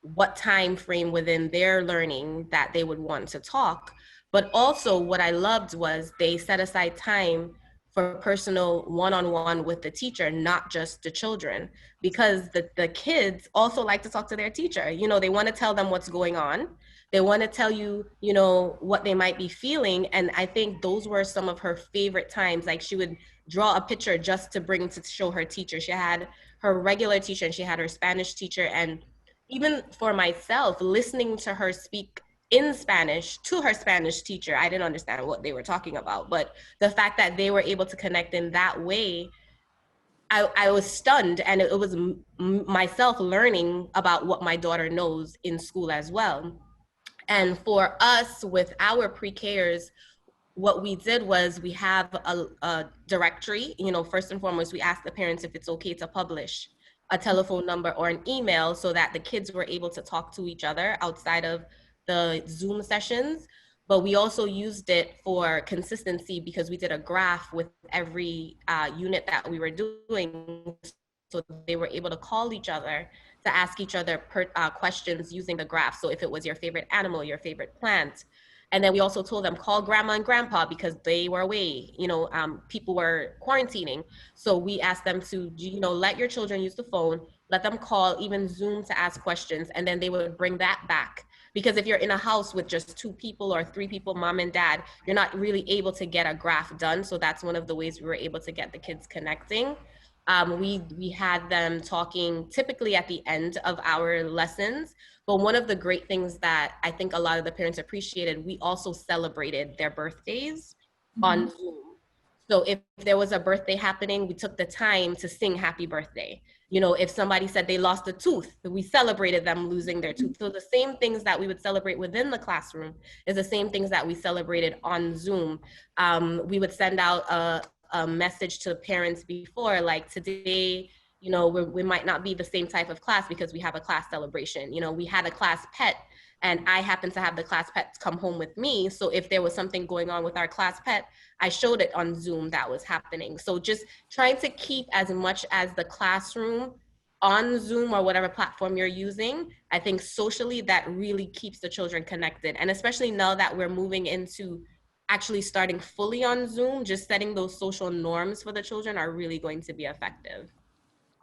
what time frame within their learning that they would want to talk. But also what I loved was they set aside time for personal one-on-one with the teacher, not just the children, because the kids also like to talk to their teacher. You know, they want to tell them what's going on. They want to tell you, you know, what they might be feeling. And I think those were some of her favorite times. Like she would draw a picture just to bring to show her teacher. She had her regular teacher and she had her Spanish teacher. And even for myself, listening to her speak in Spanish to her Spanish teacher, I didn't understand what they were talking about, but the fact that they were able to connect in that way, I was stunned, and it was myself learning about what my daughter knows in school as well. And for us with our pre-Kers, what we did was we have a directory. You know, first and foremost, we asked the parents if it's okay to publish a telephone number or an email so that the kids were able to talk to each other outside of the Zoom sessions. But we also used it for consistency because we did a graph with every unit that we were doing. So they were able to call each other to ask each other questions using the graph. So if it was your favorite animal, your favorite plant. And then we also told them, call grandma and grandpa because they were away, you know, people were quarantining. So we asked them to, you know, let your children use the phone, let them call, even Zoom to ask questions, and then they would bring that back. Because if you're in a house with just 2 people or 3 people, mom and dad, you're not really able to get a graph done. So that's one of the ways we were able to get the kids connecting. We had them talking typically at the end of our lessons. But one of the great things that I think a lot of the parents appreciated, we also celebrated their birthdays on Zoom. So if there was a birthday happening, we took the time to sing happy birthday. You know, if somebody said they lost a tooth, we celebrated them losing their tooth. So the same things that we would celebrate within the classroom is the same things that we celebrated on Zoom. We would send out a message to parents before, like today, you know, we might not be the same type of class because we have a class celebration. You know, we had a class pet and I happened to have the class pet come home with me. So if there was something going on with our class pet, I showed it on Zoom that was happening. So just trying to keep as much as the classroom on Zoom or whatever platform you're using. I think socially that really keeps the children connected. And especially now that we're moving into actually starting fully on Zoom, just setting those social norms for the children are really going to be effective.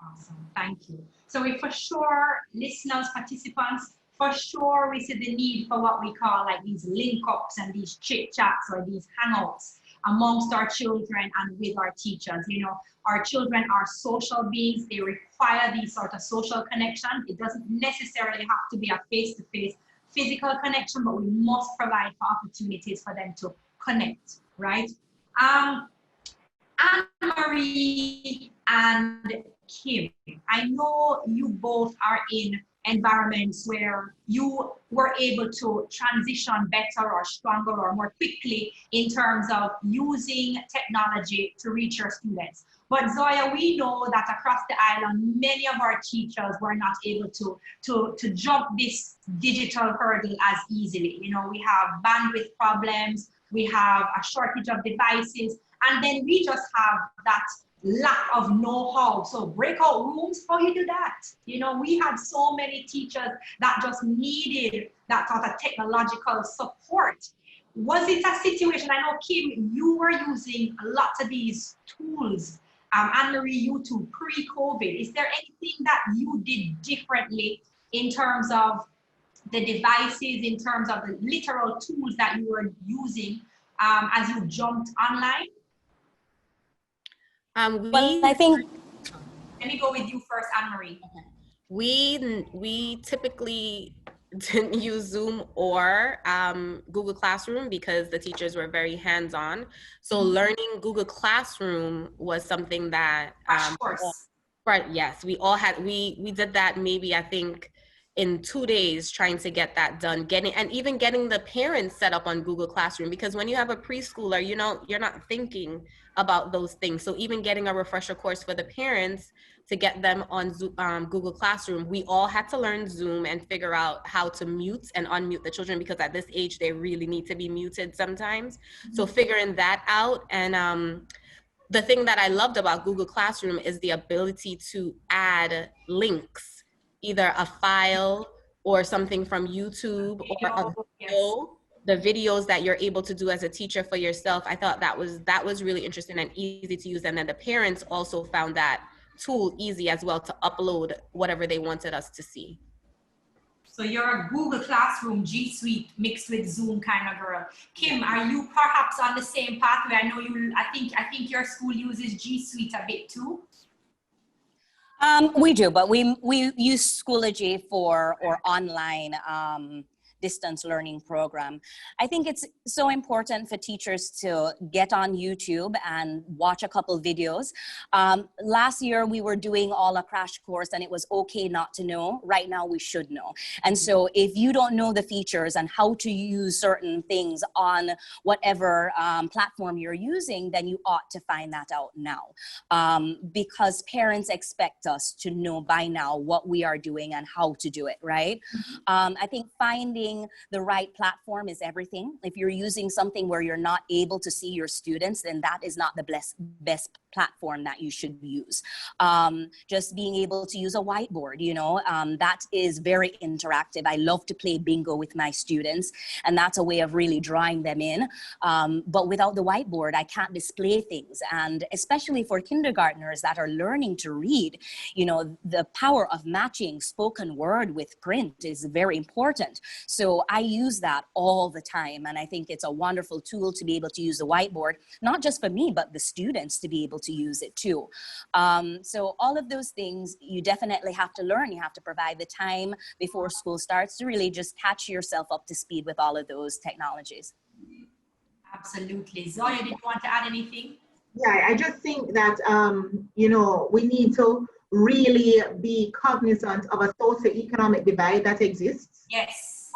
Awesome, thank you. So for sure, listeners, participants, for sure we see the need for what we call like these link ups and these chit chats or these hangouts amongst our children and with our teachers. You know, our children are social beings. They require these sort of social connection. It doesn't necessarily have to be a face-to-face physical connection, but we must provide for opportunities for them to connect, right? AnnMarie and Kim, I know you both are in environments where you were able to transition better or stronger or more quickly in terms of using technology to reach your students. But Zoya, we know that across the island, many of our teachers were not able to jump this digital hurdle as easily. You know, we have bandwidth problems, we have a shortage of devices, and then we just have that lack of know-how. So breakout rooms, how you do that? You know, we had so many teachers that just needed that sort of technological support. Was it a situation, I know Kim, you were using lots of these tools, AnnMarie, you too, pre-COVID. Is there anything that you did differently in terms of the devices, in terms of the literal tools that you were using as you jumped online? Well, I think. Let me go with you first, AnnMarie. We typically didn't use Zoom or Google Classroom because the teachers were very hands-on. So learning Google Classroom was something that yes, we all had. We did that maybe I think in 2 days, trying to get that done, even getting the parents set up on Google Classroom, because when you have a preschooler, you know, you're not thinking about those things. So even getting a refresher course for the parents to get them on Google Classroom, we all had to learn Zoom and figure out how to mute and unmute the children, because at this age, they really need to be muted sometimes. So figuring that out. And the thing that I loved about Google Classroom is the ability to add links, either a file or something from YouTube or a video, the videos that you're able to do as a teacher for yourself. I thought that was really interesting and easy to use. And then the parents also found that tool easy as well to upload whatever they wanted us to see. So you're a Google Classroom, G Suite mixed with Zoom kind of girl. Kim, are you perhaps on the same pathway? I know I think your school uses G Suite a bit too. We do, but we use Schoology for online distance learning program. I think it's so important for teachers to get on YouTube and watch a couple videos. Last year we were doing all a crash course and it was okay not to know. Right now we should know. And so if you don't know the features and how to use certain things on whatever platform you're using, then you ought to find that out now. Because parents expect us to know by now what we are doing and how to do it, right? I think finding the right platform is everything. If you're using something where you're not able to see your students, then that is not the best platform that you should use. Just being able to use a whiteboard, you know, that is very interactive. I love to play bingo with my students, and that's a way of really drawing them in. But without the whiteboard, I can't display things. And especially for kindergartners that are learning to read, you know, the power of matching spoken word with print is very important. So I use that all the time. And I think it's a wonderful tool to be able to use the whiteboard, not just for me, but the students to be able to use it too. So all of those things you definitely have to learn. You have to provide the time before school starts to really just catch yourself up to speed with all of those technologies. Absolutely. Zoya, did you want to add anything? Yeah, I just think that, you know, we need to really be cognizant of a socioeconomic divide that exists. Yes.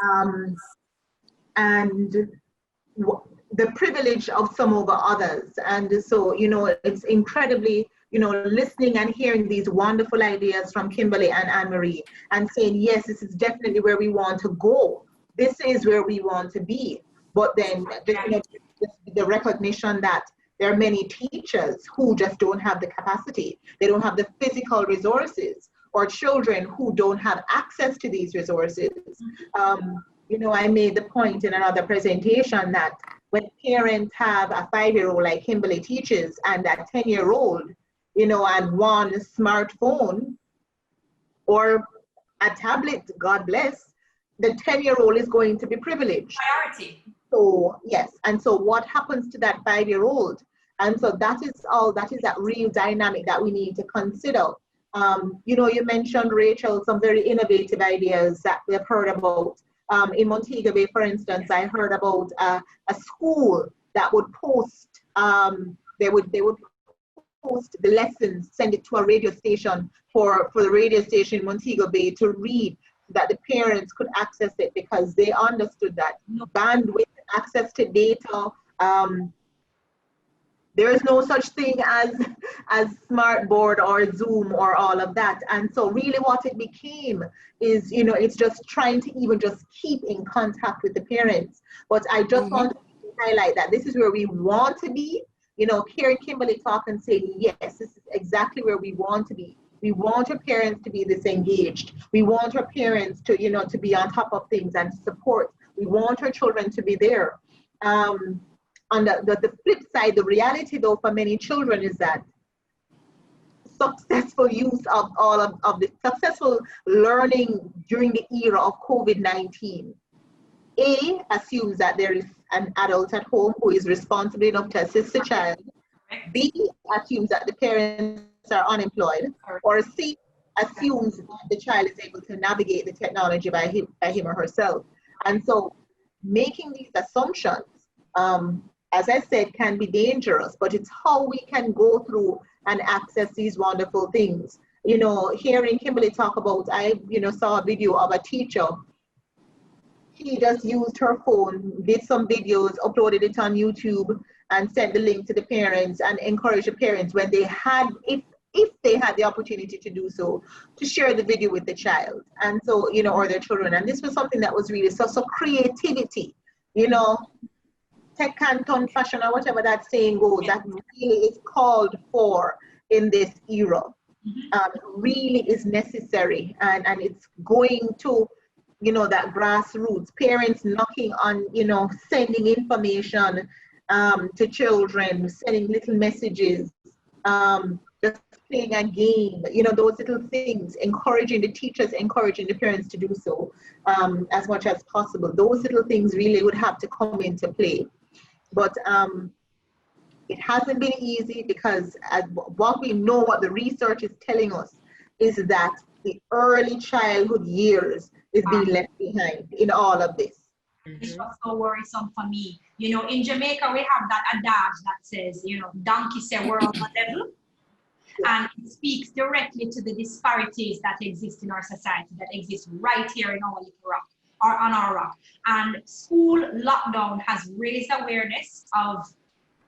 And the privilege of some over others. And so, you know, it's incredibly, you know, listening and hearing these wonderful ideas from Kimberley and AnnMarie and saying, yes, this is definitely where we want to go. This is where we want to be. But then just, you know, the recognition that there are many teachers who just don't have the capacity. They don't have the physical resources, or children who don't have access to these resources. You know, I made the point in another presentation that when parents have a 5-year-old like Kimberley teaches and a 10-year-old, you know, and one smartphone or a tablet, God bless, the 10-year-old is going to be privileged. Priority. So yes, and so what happens to that 5-year-old? And so that is that real dynamic that we need to consider. You know, you mentioned, Rachel, some very innovative ideas that we've heard about. In Montego Bay, for instance, I heard about a school that would post, they would post the lessons, send it to a radio station for the radio station in Montego Bay to read, that the parents could access it because they understood that bandwidth, access to data, there is no such thing as smart board or Zoom or all of that. And so really what it became is, you know, it's just trying to even just keep in contact with the parents. But I just want to highlight that this is where we want to be. You know, hearing Kimberley talk and saying, yes, this is exactly where we want to be. We want our parents to be disengaged. We want our parents to, you know, to be on top of things and support. We want our children to be there. On the flip side, the reality though for many children is that successful use of all of the successful learning during the era of COVID-19, A, assumes that there is an adult at home who is responsible enough to assist the child. B, assumes that the parents are unemployed. Or C, assumes that the child is able to navigate the technology by him or herself. And so making these assumptions, as I said, can be dangerous, but it's how we can go through and access these wonderful things. You know, hearing Kimberley talk about, I, you know, saw a video of a teacher. She just used her phone, did some videos, uploaded it on YouTube, and sent the link to the parents and encouraged the parents when they had, if they had the opportunity to do so, to share the video with the child. And so, you know, or their children. And this was something that was really, so creativity, you know, tech canton fashion or whatever that saying goes, that really is called for in this era. Really is necessary, and it's going to, you know, that grassroots, parents knocking on, you know, sending information to children, sending little messages, just playing a game, you know, those little things, encouraging the teachers, encouraging the parents to do so as much as possible. Those little things really would have to come into play. But it hasn't been easy because what we know, what the research is telling us, is that the early childhood years is being left behind in all of this. It was so worrisome for me. You know, in Jamaica, we have that adage that says, you know, donkey say we're on the level. And it speaks directly to the disparities that exist in our society, that exist right here in our little rock, or on our rock. And school lockdown has raised awareness of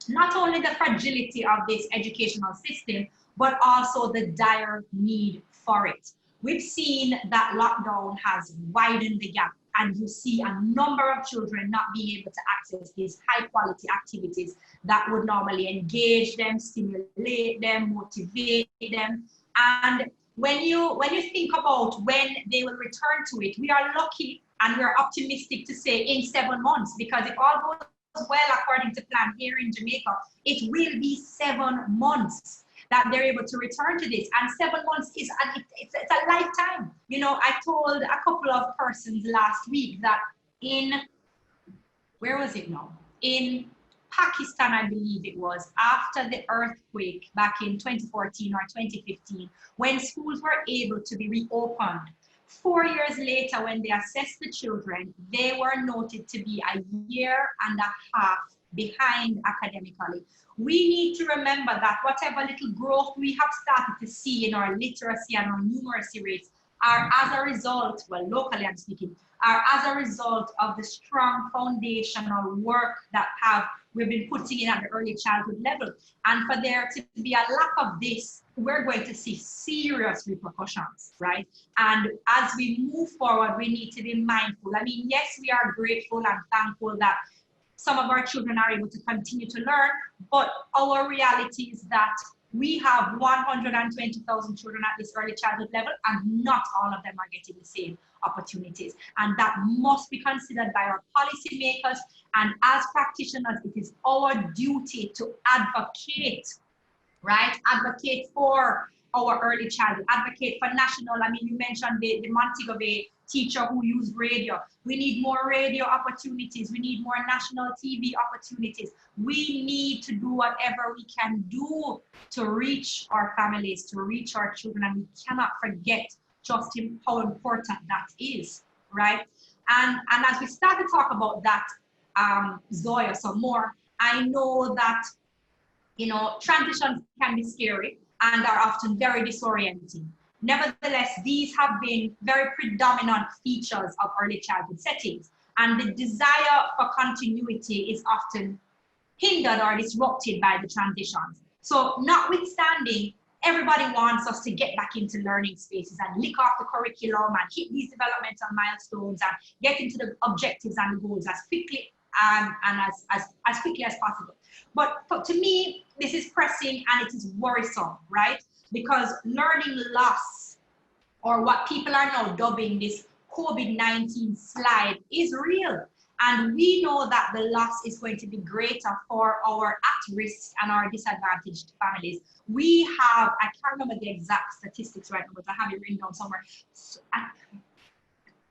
not only the fragility of this educational system, but also the dire need for it. We've seen that lockdown has widened the gap, and you see a number of children not being able to access these high quality activities that would normally engage them, stimulate them, motivate them. And when you think about when they will return to it, we are lucky and we're optimistic to say in 7 months, because if all goes well according to plan here in Jamaica, it will be 7 months that they're able to return to this. And 7 months is it's a lifetime. You know, I told a couple of persons last week that in, where was it now? In Pakistan, I believe it was, after the earthquake back in 2014 or 2015, when schools were able to be reopened, 4 years later, when they assessed the children, they were noted to be a year and a half behind academically. We need to remember that whatever little growth we have started to see in our literacy and our numeracy rates are as a result, well, locally I'm speaking, are as a result of the strong foundational work that we've been putting in at the early childhood level. And for there to be a lack of this, we're going to see serious repercussions, right? And as we move forward, we need to be mindful. I mean, yes, we are grateful and thankful that some of our children are able to continue to learn, but our reality is that we have 120,000 children at this early childhood level, and not all of them are getting the same opportunities. And that must be considered by our policymakers. And as practitioners, it is our duty to advocate, right? Advocate for our early childhood, advocate for national. I mean, you mentioned the Montego Bay teacher who used radio. We need more radio opportunities. We need more national TV opportunities. We need to do whatever we can do to reach our families, to reach our children, and we cannot forget just how important that is, right? And as we start to talk about that, Zoya, some more, I know that, you know, transitions can be scary and are often very disorienting. Nevertheless, these have been very predominant features of early childhood settings, and the desire for continuity is often hindered or disrupted by the transitions. So notwithstanding, everybody wants us to get back into learning spaces and lick off the curriculum and hit these developmental milestones and get into the objectives and the goals as quickly and as quickly as possible. But to me, this is pressing and it is worrisome, right? Because learning loss, or what people are now dubbing this COVID-19 slide, is real. And we know that the loss is going to be greater for our at-risk and our disadvantaged families. We have, I can't remember the exact statistics right now, but I have it written down somewhere,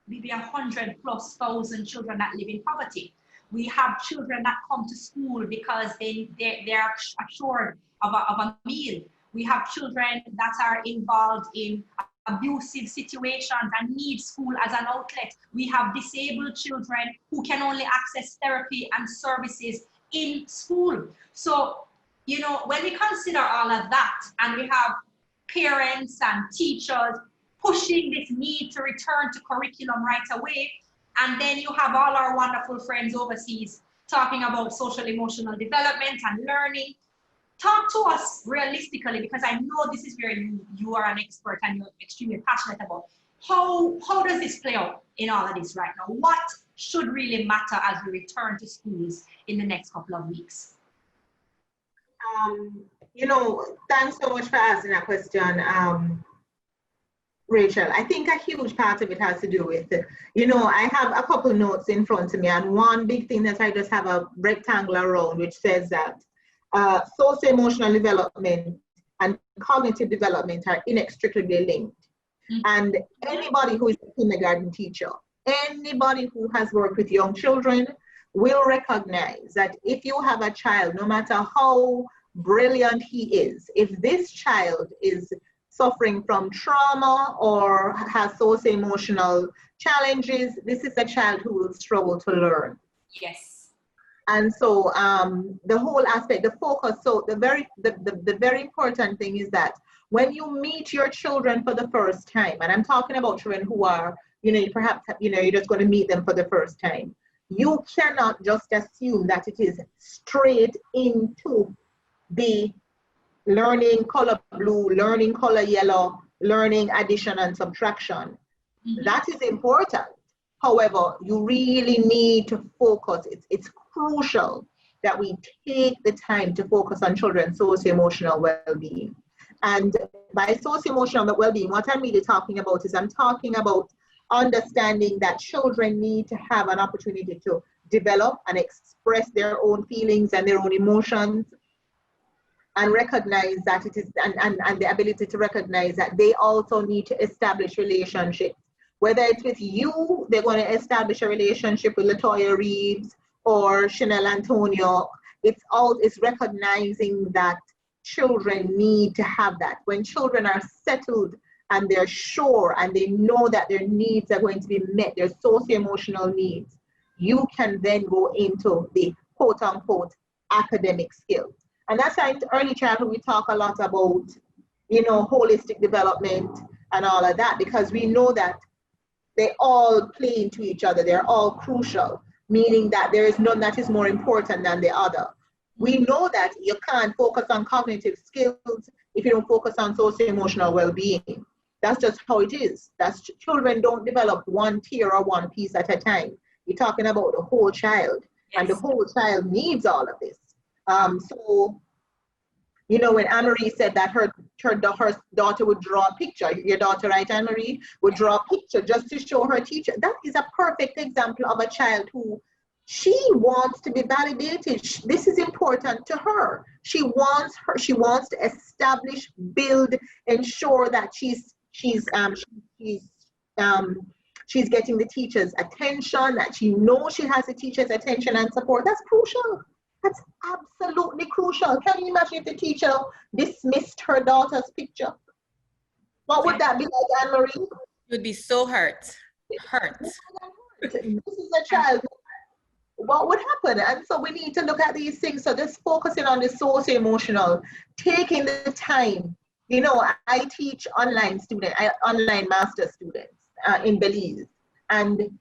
maybe 100,000+ children that live in poverty. We have children that come to school because they're assured of a meal. We have children that are involved in abusive situations and need school as an outlet. We have disabled children who can only access therapy and services in school. So, you know, when we consider all of that, and we have parents and teachers pushing this need to return to curriculum right away, and then you have all our wonderful friends overseas talking about social emotional development and learning. Talk to us realistically, because I know this is where you are an expert and you're extremely passionate about. How does this play out in all of this right now? What should really matter as we return to schools in the next couple of weeks? You know, thanks so much for asking that question, Rachel. I think a huge part of it has to do with, you know, I have a couple notes in front of me, and one big thing that I just have a rectangle around, which says that socio-emotional development and cognitive development are inextricably linked. Mm-hmm. And anybody who is a kindergarten teacher, anybody who has worked with young children will recognize that if you have a child, no matter how brilliant he is, if this child is suffering from trauma or has socio-emotional challenges, this is a child who will struggle to learn. Yes. And so the whole aspect, the focus, so the very important thing is that when you meet your children for the first time, and I'm talking about children who are, you know, perhaps, you know, you're just going to meet them for the first time, you cannot just assume that it is straight into the learning color blue, learning color yellow, learning addition and subtraction. Mm-hmm. That is important. However, you really need to focus. It's crucial that we take the time to focus on children's socio-emotional well-being. And by socio-emotional well-being, what I'm really talking about is I'm talking about understanding that children need to have an opportunity to develop and express their own feelings and their own emotions, and recognize that it is, and the ability to recognize that they also need to establish relationships. Whether it's with you, they're going to establish a relationship with Latoya Reeves or Chanel Antonio. It's recognizing that children need to have that. When children are settled and they're sure and they know that their needs are going to be met, their socio-emotional needs, you can then go into the quote-unquote academic skills. And that's why in early childhood we talk a lot about, you know, holistic development and all of that, because we know that they all play into each other. They're all crucial, meaning that there is none that is more important than the other. We know that you can't focus on cognitive skills if you don't focus on socio-emotional well-being. That's just how it is. Children don't develop one tier or one piece at a time. You're talking about the whole child, yes. And the whole child needs all of this. So, you know, when AnnMarie said that her daughter would draw a picture, your daughter, right, AnnMarie, would draw a picture just to show her teacher. That is a perfect example of a child who She wants to be validated. This is important to her. She wants to establish, build, ensure that she's getting the teacher's attention, that she knows she has the teacher's attention and support. That's crucial. That's absolutely crucial. Can you imagine if the teacher dismissed her daughter's picture? What would that be like, AnnMarie? You would be so hurt. This is a child. What would happen? And so we need to look at these things. So just focusing on the socio-emotional, taking the time. You know, I teach online master students in Belize, and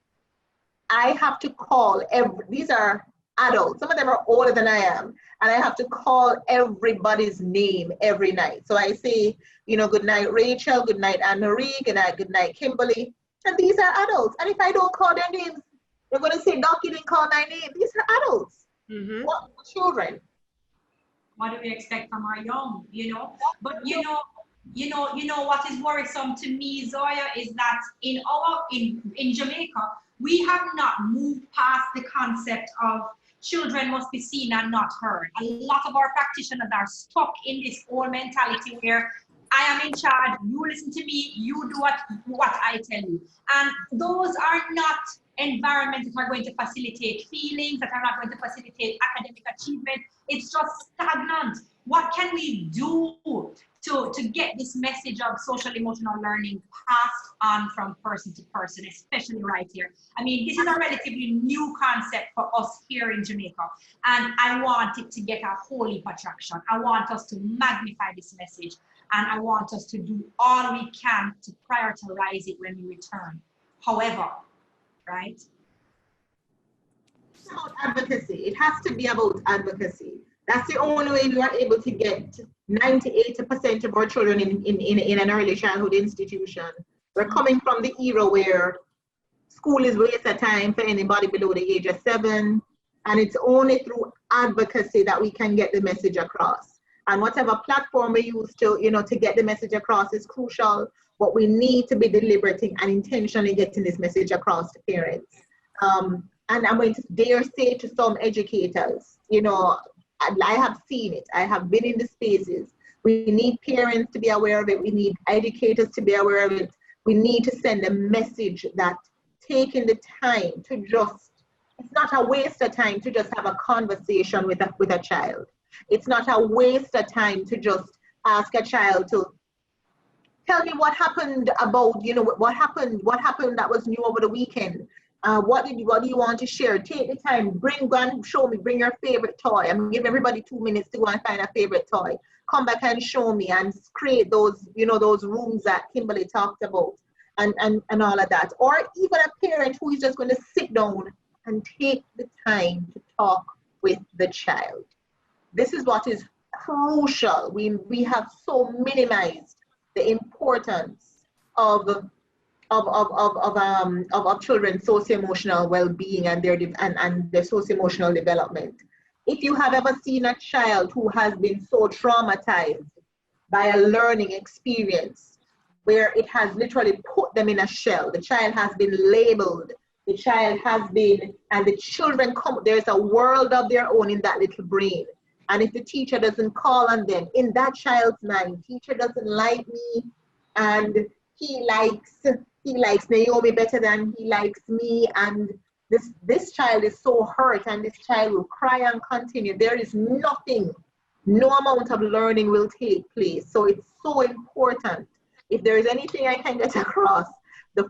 I have to call these are adults. Some of them are older than I am, and I have to call everybody's name every night. So I say, you know, good night, Rachel, good night, AnnMarie, good night, Kimberley. And these are adults. And if I don't call their names, they're going to say, Doc, you didn't call my name. These are adults. Mm-hmm. What children? What do we expect from our young, you know? But you know what is worrisome to me, Zoya, is that in Jamaica, we have not moved past the concept of children must be seen and not heard. A lot of our practitioners are stuck in this old mentality where I am in charge, you listen to me, you do what I tell you. And those are not environments that are going to facilitate feelings, that are not going to facilitate academic achievement. It's just stagnant. What can we do to get this message of social emotional learning passed on from person to person, especially right here? I mean, this is a relatively new concept for us here in Jamaica, and I want it to get a whole heap of traction. I want us to magnify this message, and I want us to do all we can to prioritize it when we return. However, right? It's about advocacy. It has to be about advocacy. That's the only way we are able to get 98% of our children in an early childhood institution. We're coming from the era where school is waste of time for anybody below the age of 7, and it's only through advocacy that we can get the message across. And whatever platform we use to get the message across is crucial, but we need to be deliberate and intentionally getting this message across to parents. And I'm going to dare say to some educators, you know, I have seen it. I have been in the spaces. We need parents to be aware of it. We need educators to be aware of it. We need to send a message that taking the time to it's not a waste of time to just have a conversation with a child. It's not a waste of time to just ask a child to tell me what happened about, you know, what happened that was new over the weekend. What do you want to share? Take the time, bring your favorite toy. I'm giving everybody 2 minutes to go and find a favorite toy. Come back and show me and create those, you know, those rooms that Kimberley talked about and all of that. Or even a parent who is just going to sit down and take the time to talk with the child. This is what is crucial. We have so minimized the importance of children's socio-emotional well-being and their socio-emotional development. If you have ever seen a child who has been so traumatized by a learning experience where it has literally put them in a shell, the child has been labeled, the children there's a world of their own in that little brain. And if the teacher doesn't call on them, in that child's mind, teacher doesn't like me, and he likes Naomi better than he likes me, and this child is so hurt, and this child will cry and continue. There is no amount of learning will take place. So it's so important. If there is anything I can get across, the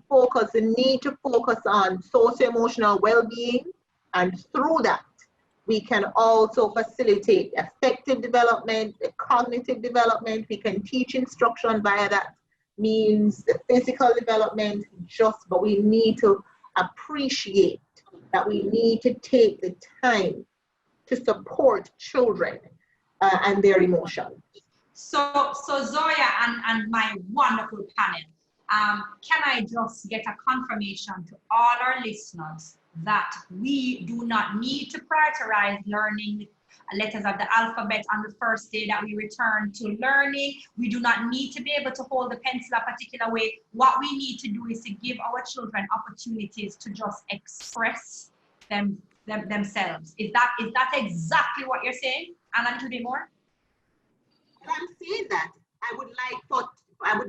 need to focus on socio-emotional well-being, and through that, we can also facilitate effective development, cognitive development. We can teach instruction via that means, the physical development, but we need to appreciate that we need to take the time to support children and their emotions. So Zoya and my wonderful panel, can I just get a confirmation to all our listeners that we do not need to prioritize learning letters of the alphabet on the first day that we return to learning? We do not need to be able to hold the pencil a particular way. What we need to do is to give our children opportunities to just express themselves. Is that exactly what you're saying? And a little bit more? I'm saying that I would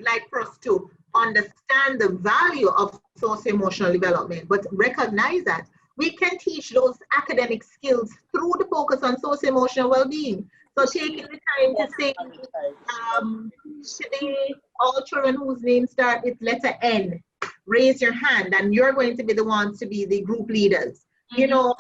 like for us to understand the value of socio-emotional development, but recognize that we can teach those academic skills through the focus on socio-emotional well-being. So taking the time to say, today, all children whose names start with letter N, raise your hand, and you're going to be the ones to be the group leaders. Mm-hmm. You know,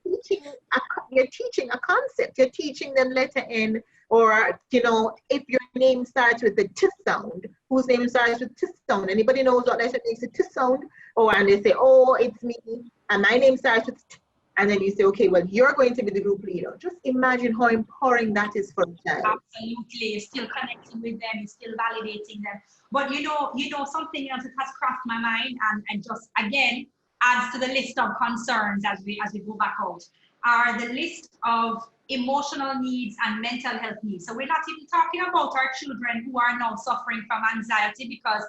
you're teaching a concept. You're teaching them letter N, or, you know, if your name starts with the T sound, whose name starts with T sound? Anybody knows what letter makes a T sound? Or, and they say, oh, it's me, and my name starts with T. And then you say, okay, well, you're going to be the group leader. Just imagine how empowering that is for a child. Absolutely. You're still connecting with them, you're still validating them. But you know, something else that has crossed my mind and just, again, adds to the list of concerns as we go back out, are the list of emotional needs and mental health needs. So we're not even talking about our children who are now suffering from anxiety because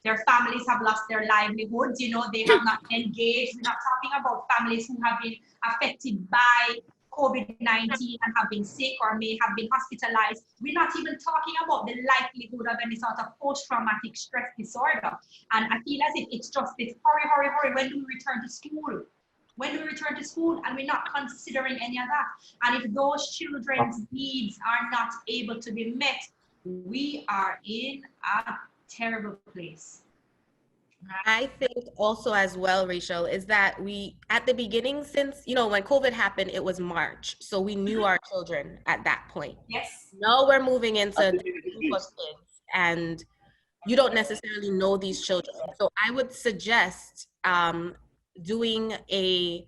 their families have lost their livelihoods, you know, they have not engaged. We're not talking about families who have been affected by COVID-19 and have been sick or may have been hospitalized. We're not even talking about the likelihood of any sort of post-traumatic stress disorder. And I feel as if it's just this hurry, when do we return to school? When do we return to school? And we're not considering any of that. And if those children's needs are not able to be met, we are in a terrible place. I think also as well, Rachel, is that we, at the beginning, since, you know, when COVID happened, it was March. So we knew our children at that point. Yes. Now we're moving into the group of kids and you don't necessarily know these children. So I would suggest doing a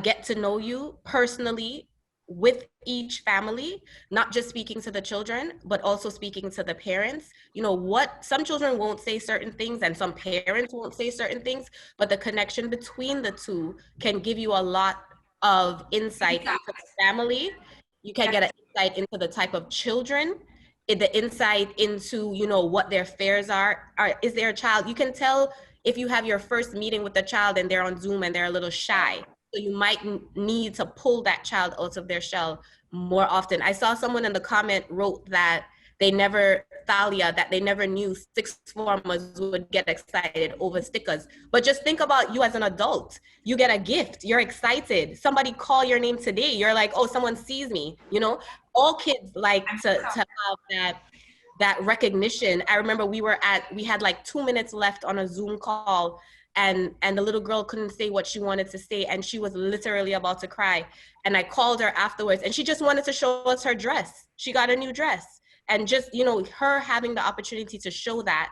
get to know you personally with each family, not just speaking to the children, but also speaking to the parents. You know what, some children won't say certain things and some parents won't say certain things, but the connection between the two can give you a lot of insight into the family. You can get an insight into the type of children, the insight into, you know, what their fears are. Is there a child, you can tell if you have your first meeting with the child and they're on Zoom and they're a little shy. So you might need to pull that child out of their shell more often. I saw someone in the comment wrote that they never knew sixth formers would get excited over stickers. But just think about you as an adult. You get a gift, you're excited. Somebody call your name today, you're like, oh, someone sees me, you know? All kids like to have that recognition. I remember we had like 2 minutes left on a Zoom call, and the little girl couldn't say what she wanted to say, and she was literally about to cry. And I called her afterwards, and she just wanted to show us her dress. She got a new dress. And just, you know, her having the opportunity to show that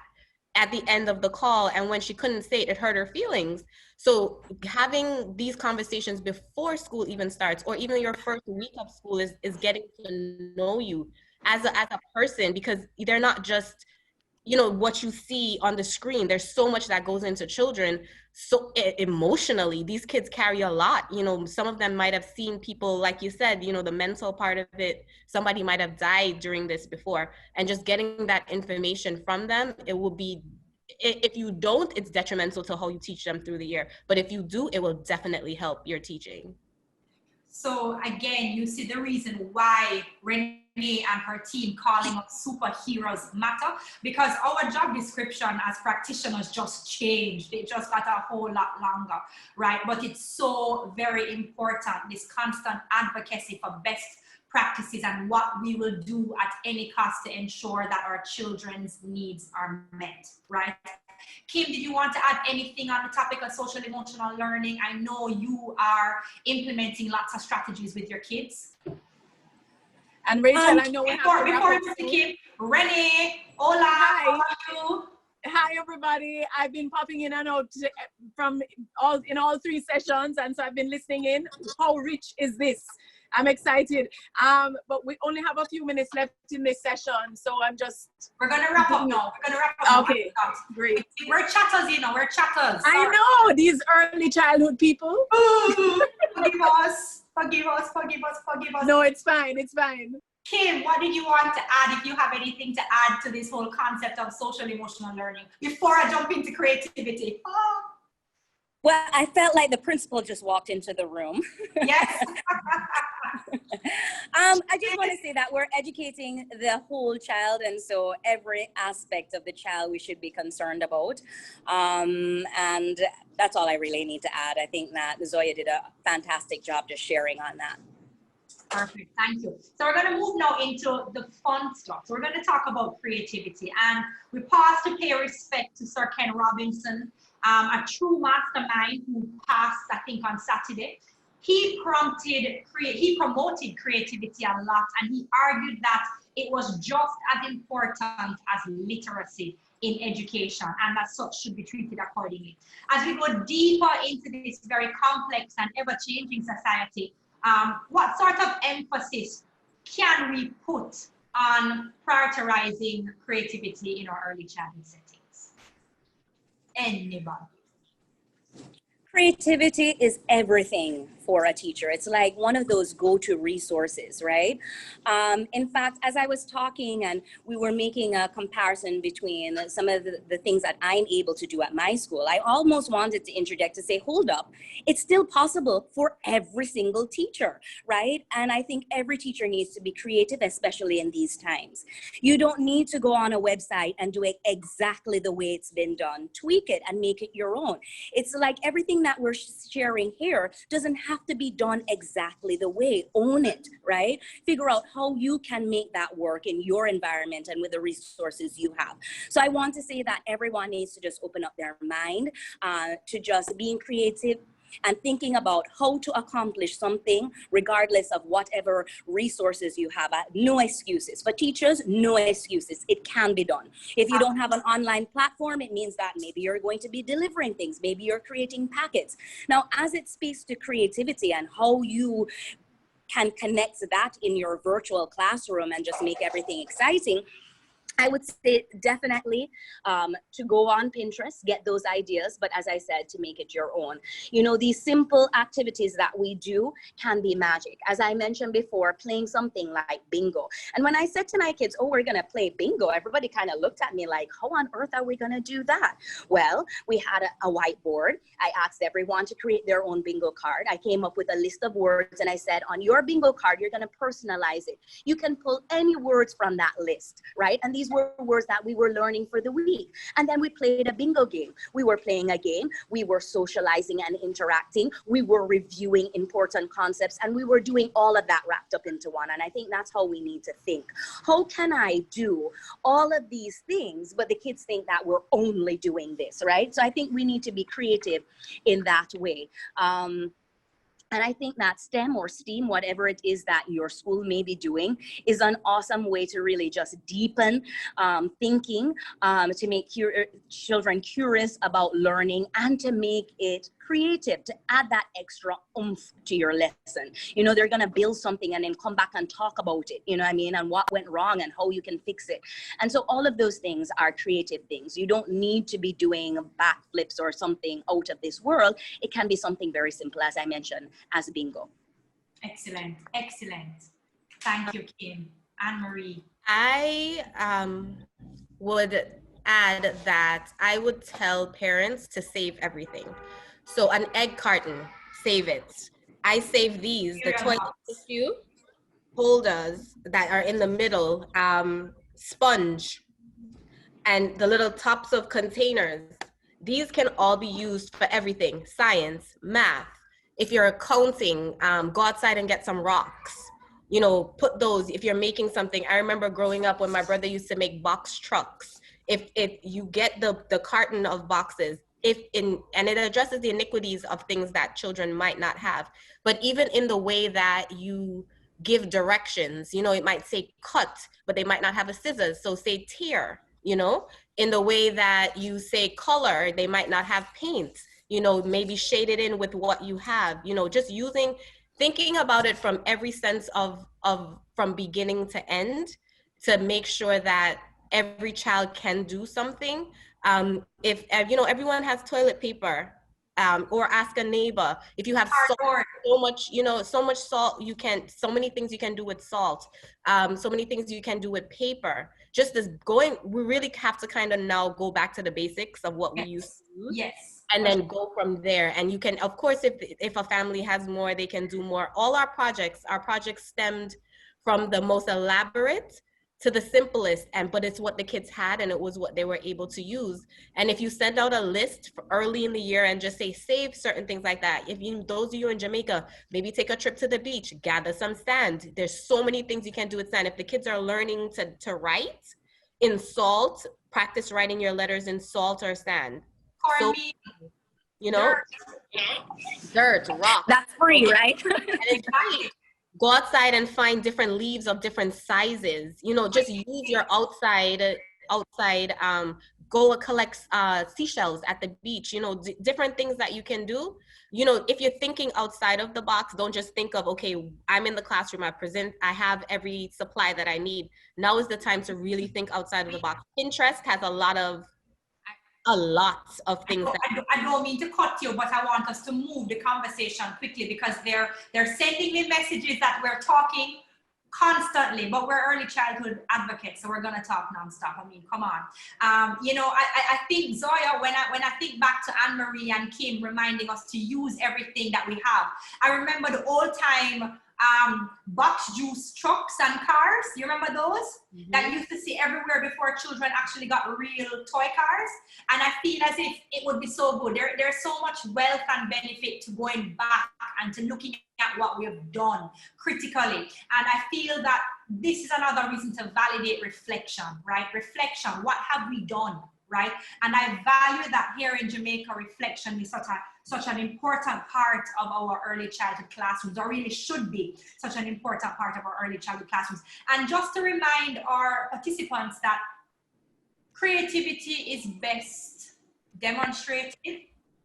at the end of the call, and when she couldn't say it, it hurt her feelings. So having these conversations before school even starts, or even your first week of school, is getting to know you as a person, because they're not just, you know, what you see on the screen. There's so much that goes into children. So emotionally, these kids carry a lot. You know, some of them might have seen people, like you said, you know, the mental part of it, somebody might have died during this before, and just getting that information from them, it will be, if you don't, it's detrimental to how you teach them through the year. But if you do, it will definitely help your teaching. So again, you see the reason why Renee and her team calling us superheroes matter, because our job description as practitioners just changed. It just got a whole lot longer, right? But it's so very important, this constant advocacy for best practices and what we will do at any cost to ensure that our children's needs are met, right? Kim, did you want to add anything on the topic of social emotional learning? I know you are implementing lots of strategies with your kids. And Rachel, I know before Kim, Renee, hola, hi. How are you? Hi everybody. I've been popping in and out from all 3 sessions, and so I've been listening in. How rich is this? I'm excited. But we only have a few minutes left in this session, so we're gonna wrap up now. Okay, great. We're chatters, you know, we're chatters. I know, these early childhood people. Forgive us. No, it's fine, it's fine. Kim, what did you want to add, if you have anything to add to this whole concept of social emotional learning before I jump into creativity? Well, I felt like the principal just walked into the room. Yes. I just want to say that we're educating the whole child, and so every aspect of the child we should be concerned about. And that's all I really need to add. I think that Zoya did a fantastic job just sharing on that. Perfect, thank you. So we're going to move now into the fun stuff. So we're going to talk about creativity, and we pause to pay respect to Sir Ken Robinson, a true mastermind who passed, I think, on Saturday. He promoted creativity a lot, and he argued that it was just as important as literacy in education, and as such should be treated accordingly. As we go deeper into this very complex and ever-changing society, what sort of emphasis can we put on prioritizing creativity in our early childhood settings? Anybody? Creativity is everything for a teacher. It's like one of those go-to resources, right? In fact, as I was talking and we were making a comparison between some of the things that I'm able to do at my school, I almost wanted to interject to say, hold up, it's still possible for every single teacher, right? And I think every teacher needs to be creative, especially in these times. You don't need to go on a website and do it exactly the way it's been done. Tweak it and make it your own. It's like everything that we're sharing here doesn't have to be done exactly the way. Own it, right? Figure out how you can make that work in your environment and with the resources you have. So I want to say that everyone needs to just open up their mind to just being creative and thinking about how to accomplish something regardless of whatever resources you have. No excuses. For teachers, no excuses. It can be done. If you don't have an online platform, it means that maybe you're going to be delivering things. Maybe you're creating packets. Now, as it speaks to creativity and how you can connect that in your virtual classroom and just make everything exciting, I would say definitely to go on Pinterest, get those ideas, but as I said, to make it your own. You know, these simple activities that we do can be magic. As I mentioned before, playing something like bingo. And when I said to my kids, oh, we're gonna play bingo, everybody kind of looked at me like, how on earth are we gonna do that? Well, we had a whiteboard. I asked everyone to create their own bingo card. I came up with a list of words and I said, on your bingo card, you're gonna personalize it. You can pull any words from that list, right? And these were words that we were learning for the week. And then we played a bingo game. We were playing a game. We were socializing and interacting. We were reviewing important concepts, and we were doing all of that wrapped up into one. And I think that's how we need to think. How can I do all of these things, but the kids think that we're only doing this, right? So I think we need to be creative in that way. And I think that STEM or STEAM, whatever it is that your school may be doing, is an awesome way to really just deepen thinking, to make children curious about learning, and to make it creative, to add that extra oomph to your lesson. You know, they're gonna build something and then come back and talk about it, you know what I mean, and what went wrong and how you can fix it. And so all of those things are creative things. You don't need to be doing backflips or something out of this world. It can be something very simple, as I mentioned, as bingo. Excellent, excellent. Thank you, Kim. AnnMarie. I would add that I would tell parents to save everything. So an egg carton, save it. I save these, the toilet tissue holders that are in the middle, sponge, and the little tops of containers. These can all be used for everything, science, math. If you're accounting, go outside and get some rocks. You know, put those, if you're making something. I remember growing up when my brother used to make box trucks. If you get the carton of boxes, and it addresses the iniquities of things that children might not have. But even in the way that you give directions, you know, it might say cut, but they might not have a scissors. So say tear, you know, in the way that you say color, they might not have paint, you know, maybe shade it in with what you have, you know, just thinking about it from every sense of from beginning to end, to make sure that every child can do something. If you know, everyone has toilet paper, or ask a neighbor. If you have so much, you know, so much salt, so many things you can do with salt, so many things you can do with paper. Just we really have to kind of now go back to the basics of what we used to use. Yes. And then go from there. And you can, of course, if a family has more, they can do more. All our projects stemmed from the most elaborate to the simplest, but it's what the kids had and it was what they were able to use. And if you send out a list for early in the year and just say save certain things like that, those of you in Jamaica, maybe take a trip to the beach, gather some sand. There's so many things you can do with sand. If the kids are learning to write in salt, practice writing your letters in salt or sand. So, dirt, rock. That's free, right? And it's free. Go outside and find different leaves of different sizes. Just use your outside. Go collect seashells at the beach. Different things that you can do. If you're thinking outside of the box, don't just think of, okay, I'm in the classroom, I have every supply that I need. Now is the time to really think outside of the box. Pinterest has a lot of things. I don't mean to cut you, but I want us to move the conversation quickly because they're sending me messages that we're talking constantly, but we're early childhood advocates, so we're going to talk nonstop. I mean, come on. I think, Zoya, when I think back to AnnMarie and Kim reminding us to use everything that we have, I remember the old time box juice trucks and cars. You remember those? Mm-hmm. That you used to see everywhere before children actually got real toy cars. And I feel as if it would be so good. There's so much wealth and benefit to going back and to looking at what we have done critically. And I feel that this is another reason to validate reflection, right? Reflection, what have we done, right? And I value that here in Jamaica, reflection is such an important part of our early childhood classrooms, or really should be such an important part of our early childhood classrooms. And just to remind our participants that creativity is best demonstrated,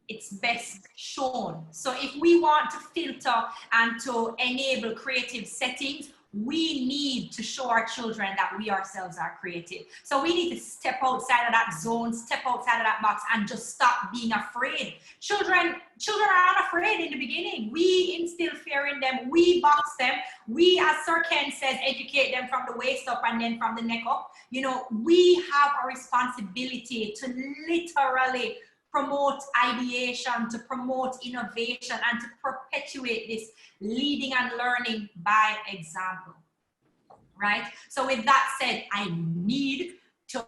it's best shown. So if we want to filter and to enable creative settings, we need to show our children that we ourselves are creative. So we need to step outside of that zone, step outside of that box, and just stop being afraid. Children are not afraid in the beginning. We instill fear in them. We box them. We, as Sir Ken says, educate them from the waist up and then from the neck up. We have a responsibility to literally promote ideation, to promote innovation, and to perpetuate this leading and learning by example, right? So with that said, I need to,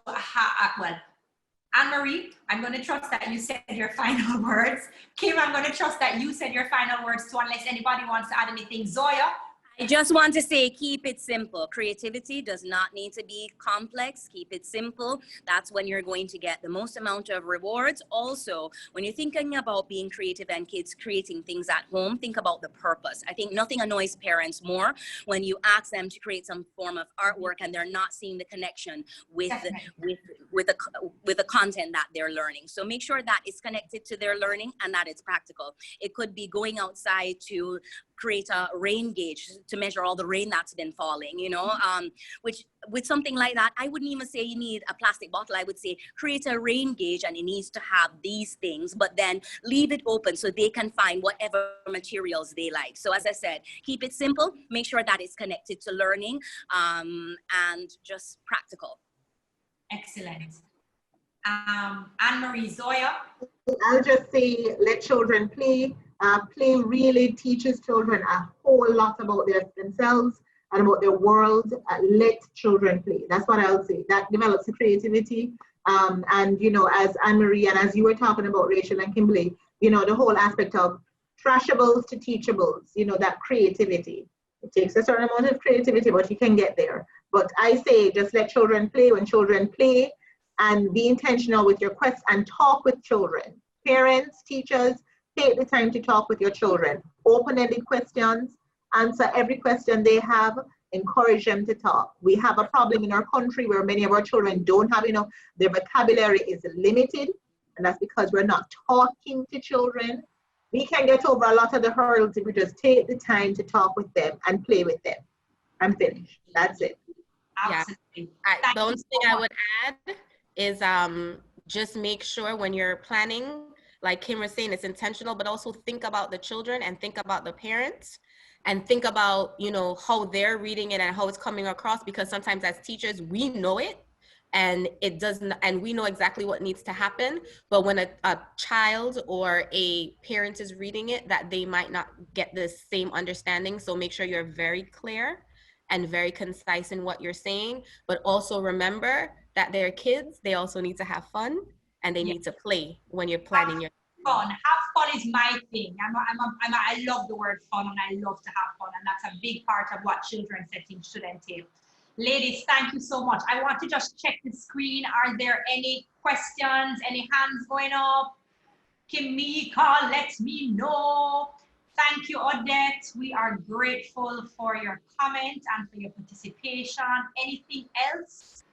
AnnMarie, I'm going to trust that you said your final words. Kim, I'm going to trust that you said your final words too, unless anybody wants to add anything. Zoya? I just want to say, keep it simple. Creativity does not need to be complex. Keep it simple. That's when you're going to get the most amount of rewards. Also, when you're thinking about being creative and kids creating things at home, think about the purpose. I think nothing annoys parents more when you ask them to create some form of artwork and they're not seeing the connection with the content that they're learning. So make sure that it's connected to their learning and that it's practical. It could be going outside to create a rain gauge to measure all the rain that's been falling, which with something like that, I wouldn't even say you need a plastic bottle. I would say create a rain gauge and it needs to have these things, but then leave it open so they can find whatever materials they like. So as I said, keep it simple, make sure that it's connected to learning and just practical. Excellent. AnnMarie, Zoya? I'll just say, let children play. Play really teaches children a whole lot about themselves and about their world. Let children play. That's what I'll say. That develops the creativity. And, as AnnMarie and as you were talking about Rachel and Kimberley, the whole aspect of trashables to teachables, that creativity. It takes a certain amount of creativity, but you can get there. But I say, just let children play. When children play, and be intentional with your quests and talk with children. Parents, teachers, take the time to talk with your children. Open-ended questions, answer every question they have, encourage them to talk. We have a problem in our country where many of our children don't have enough, their vocabulary is limited, and that's because we're not talking to children. We can get over a lot of the hurdles if we just take the time to talk with them and play with them. I'm finished. That's it. Absolutely. Yeah. The only thing I would add is just make sure when you're planning, like Kim was saying, it's intentional, but also think about the children and think about the parents and think about, how they're reading it and how it's coming across, because sometimes as teachers, we know it and it doesn't, and we know exactly what needs to happen, but when a child or a parent is reading it, that they might not get the same understanding. So make sure you're very clear and very concise in what you're saying, but also remember that they're kids, they also need to have fun, and they need to play when you're planning your fun. Have fun is my thing. I love the word fun, and I love to have fun, and that's a big part of what children's settings should entail. Ladies, thank you so much. I want to just check the screen. Are there any questions, any hands going up? Kimika, let me know. Thank you, Odette. We are grateful for your comment and for your participation. Anything else?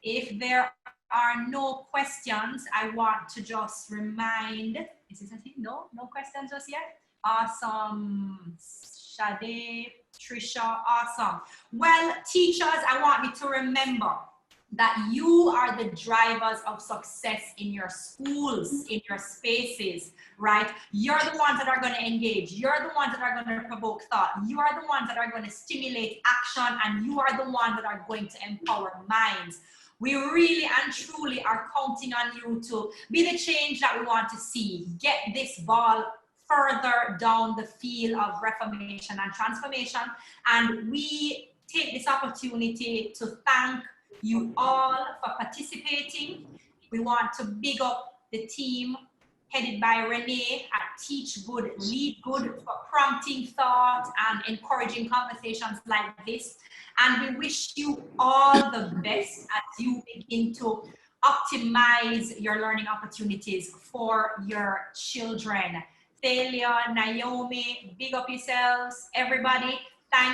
If there are no questions, I want to just remind, is this a thing? No questions just yet? Awesome. Sade, Trisha, awesome. Well, teachers, I want you to remember that you are the drivers of success in your schools, in your spaces, right? You're the ones that are going to engage. You're the ones that are going to provoke thought. You are the ones that are going to stimulate action, and you are the ones that are going to empower minds. We really and truly are counting on you to be the change that we want to see. Get this ball further down the field of reformation and transformation. And we take this opportunity to thank you all for participating. We want to big up the team headed by Renee at Teach Good, Lead Good for prompting thought and encouraging conversations like this. And we wish you all the best as you begin to optimize your learning opportunities for your children. Thalia, Naomi, big up yourselves. Everybody,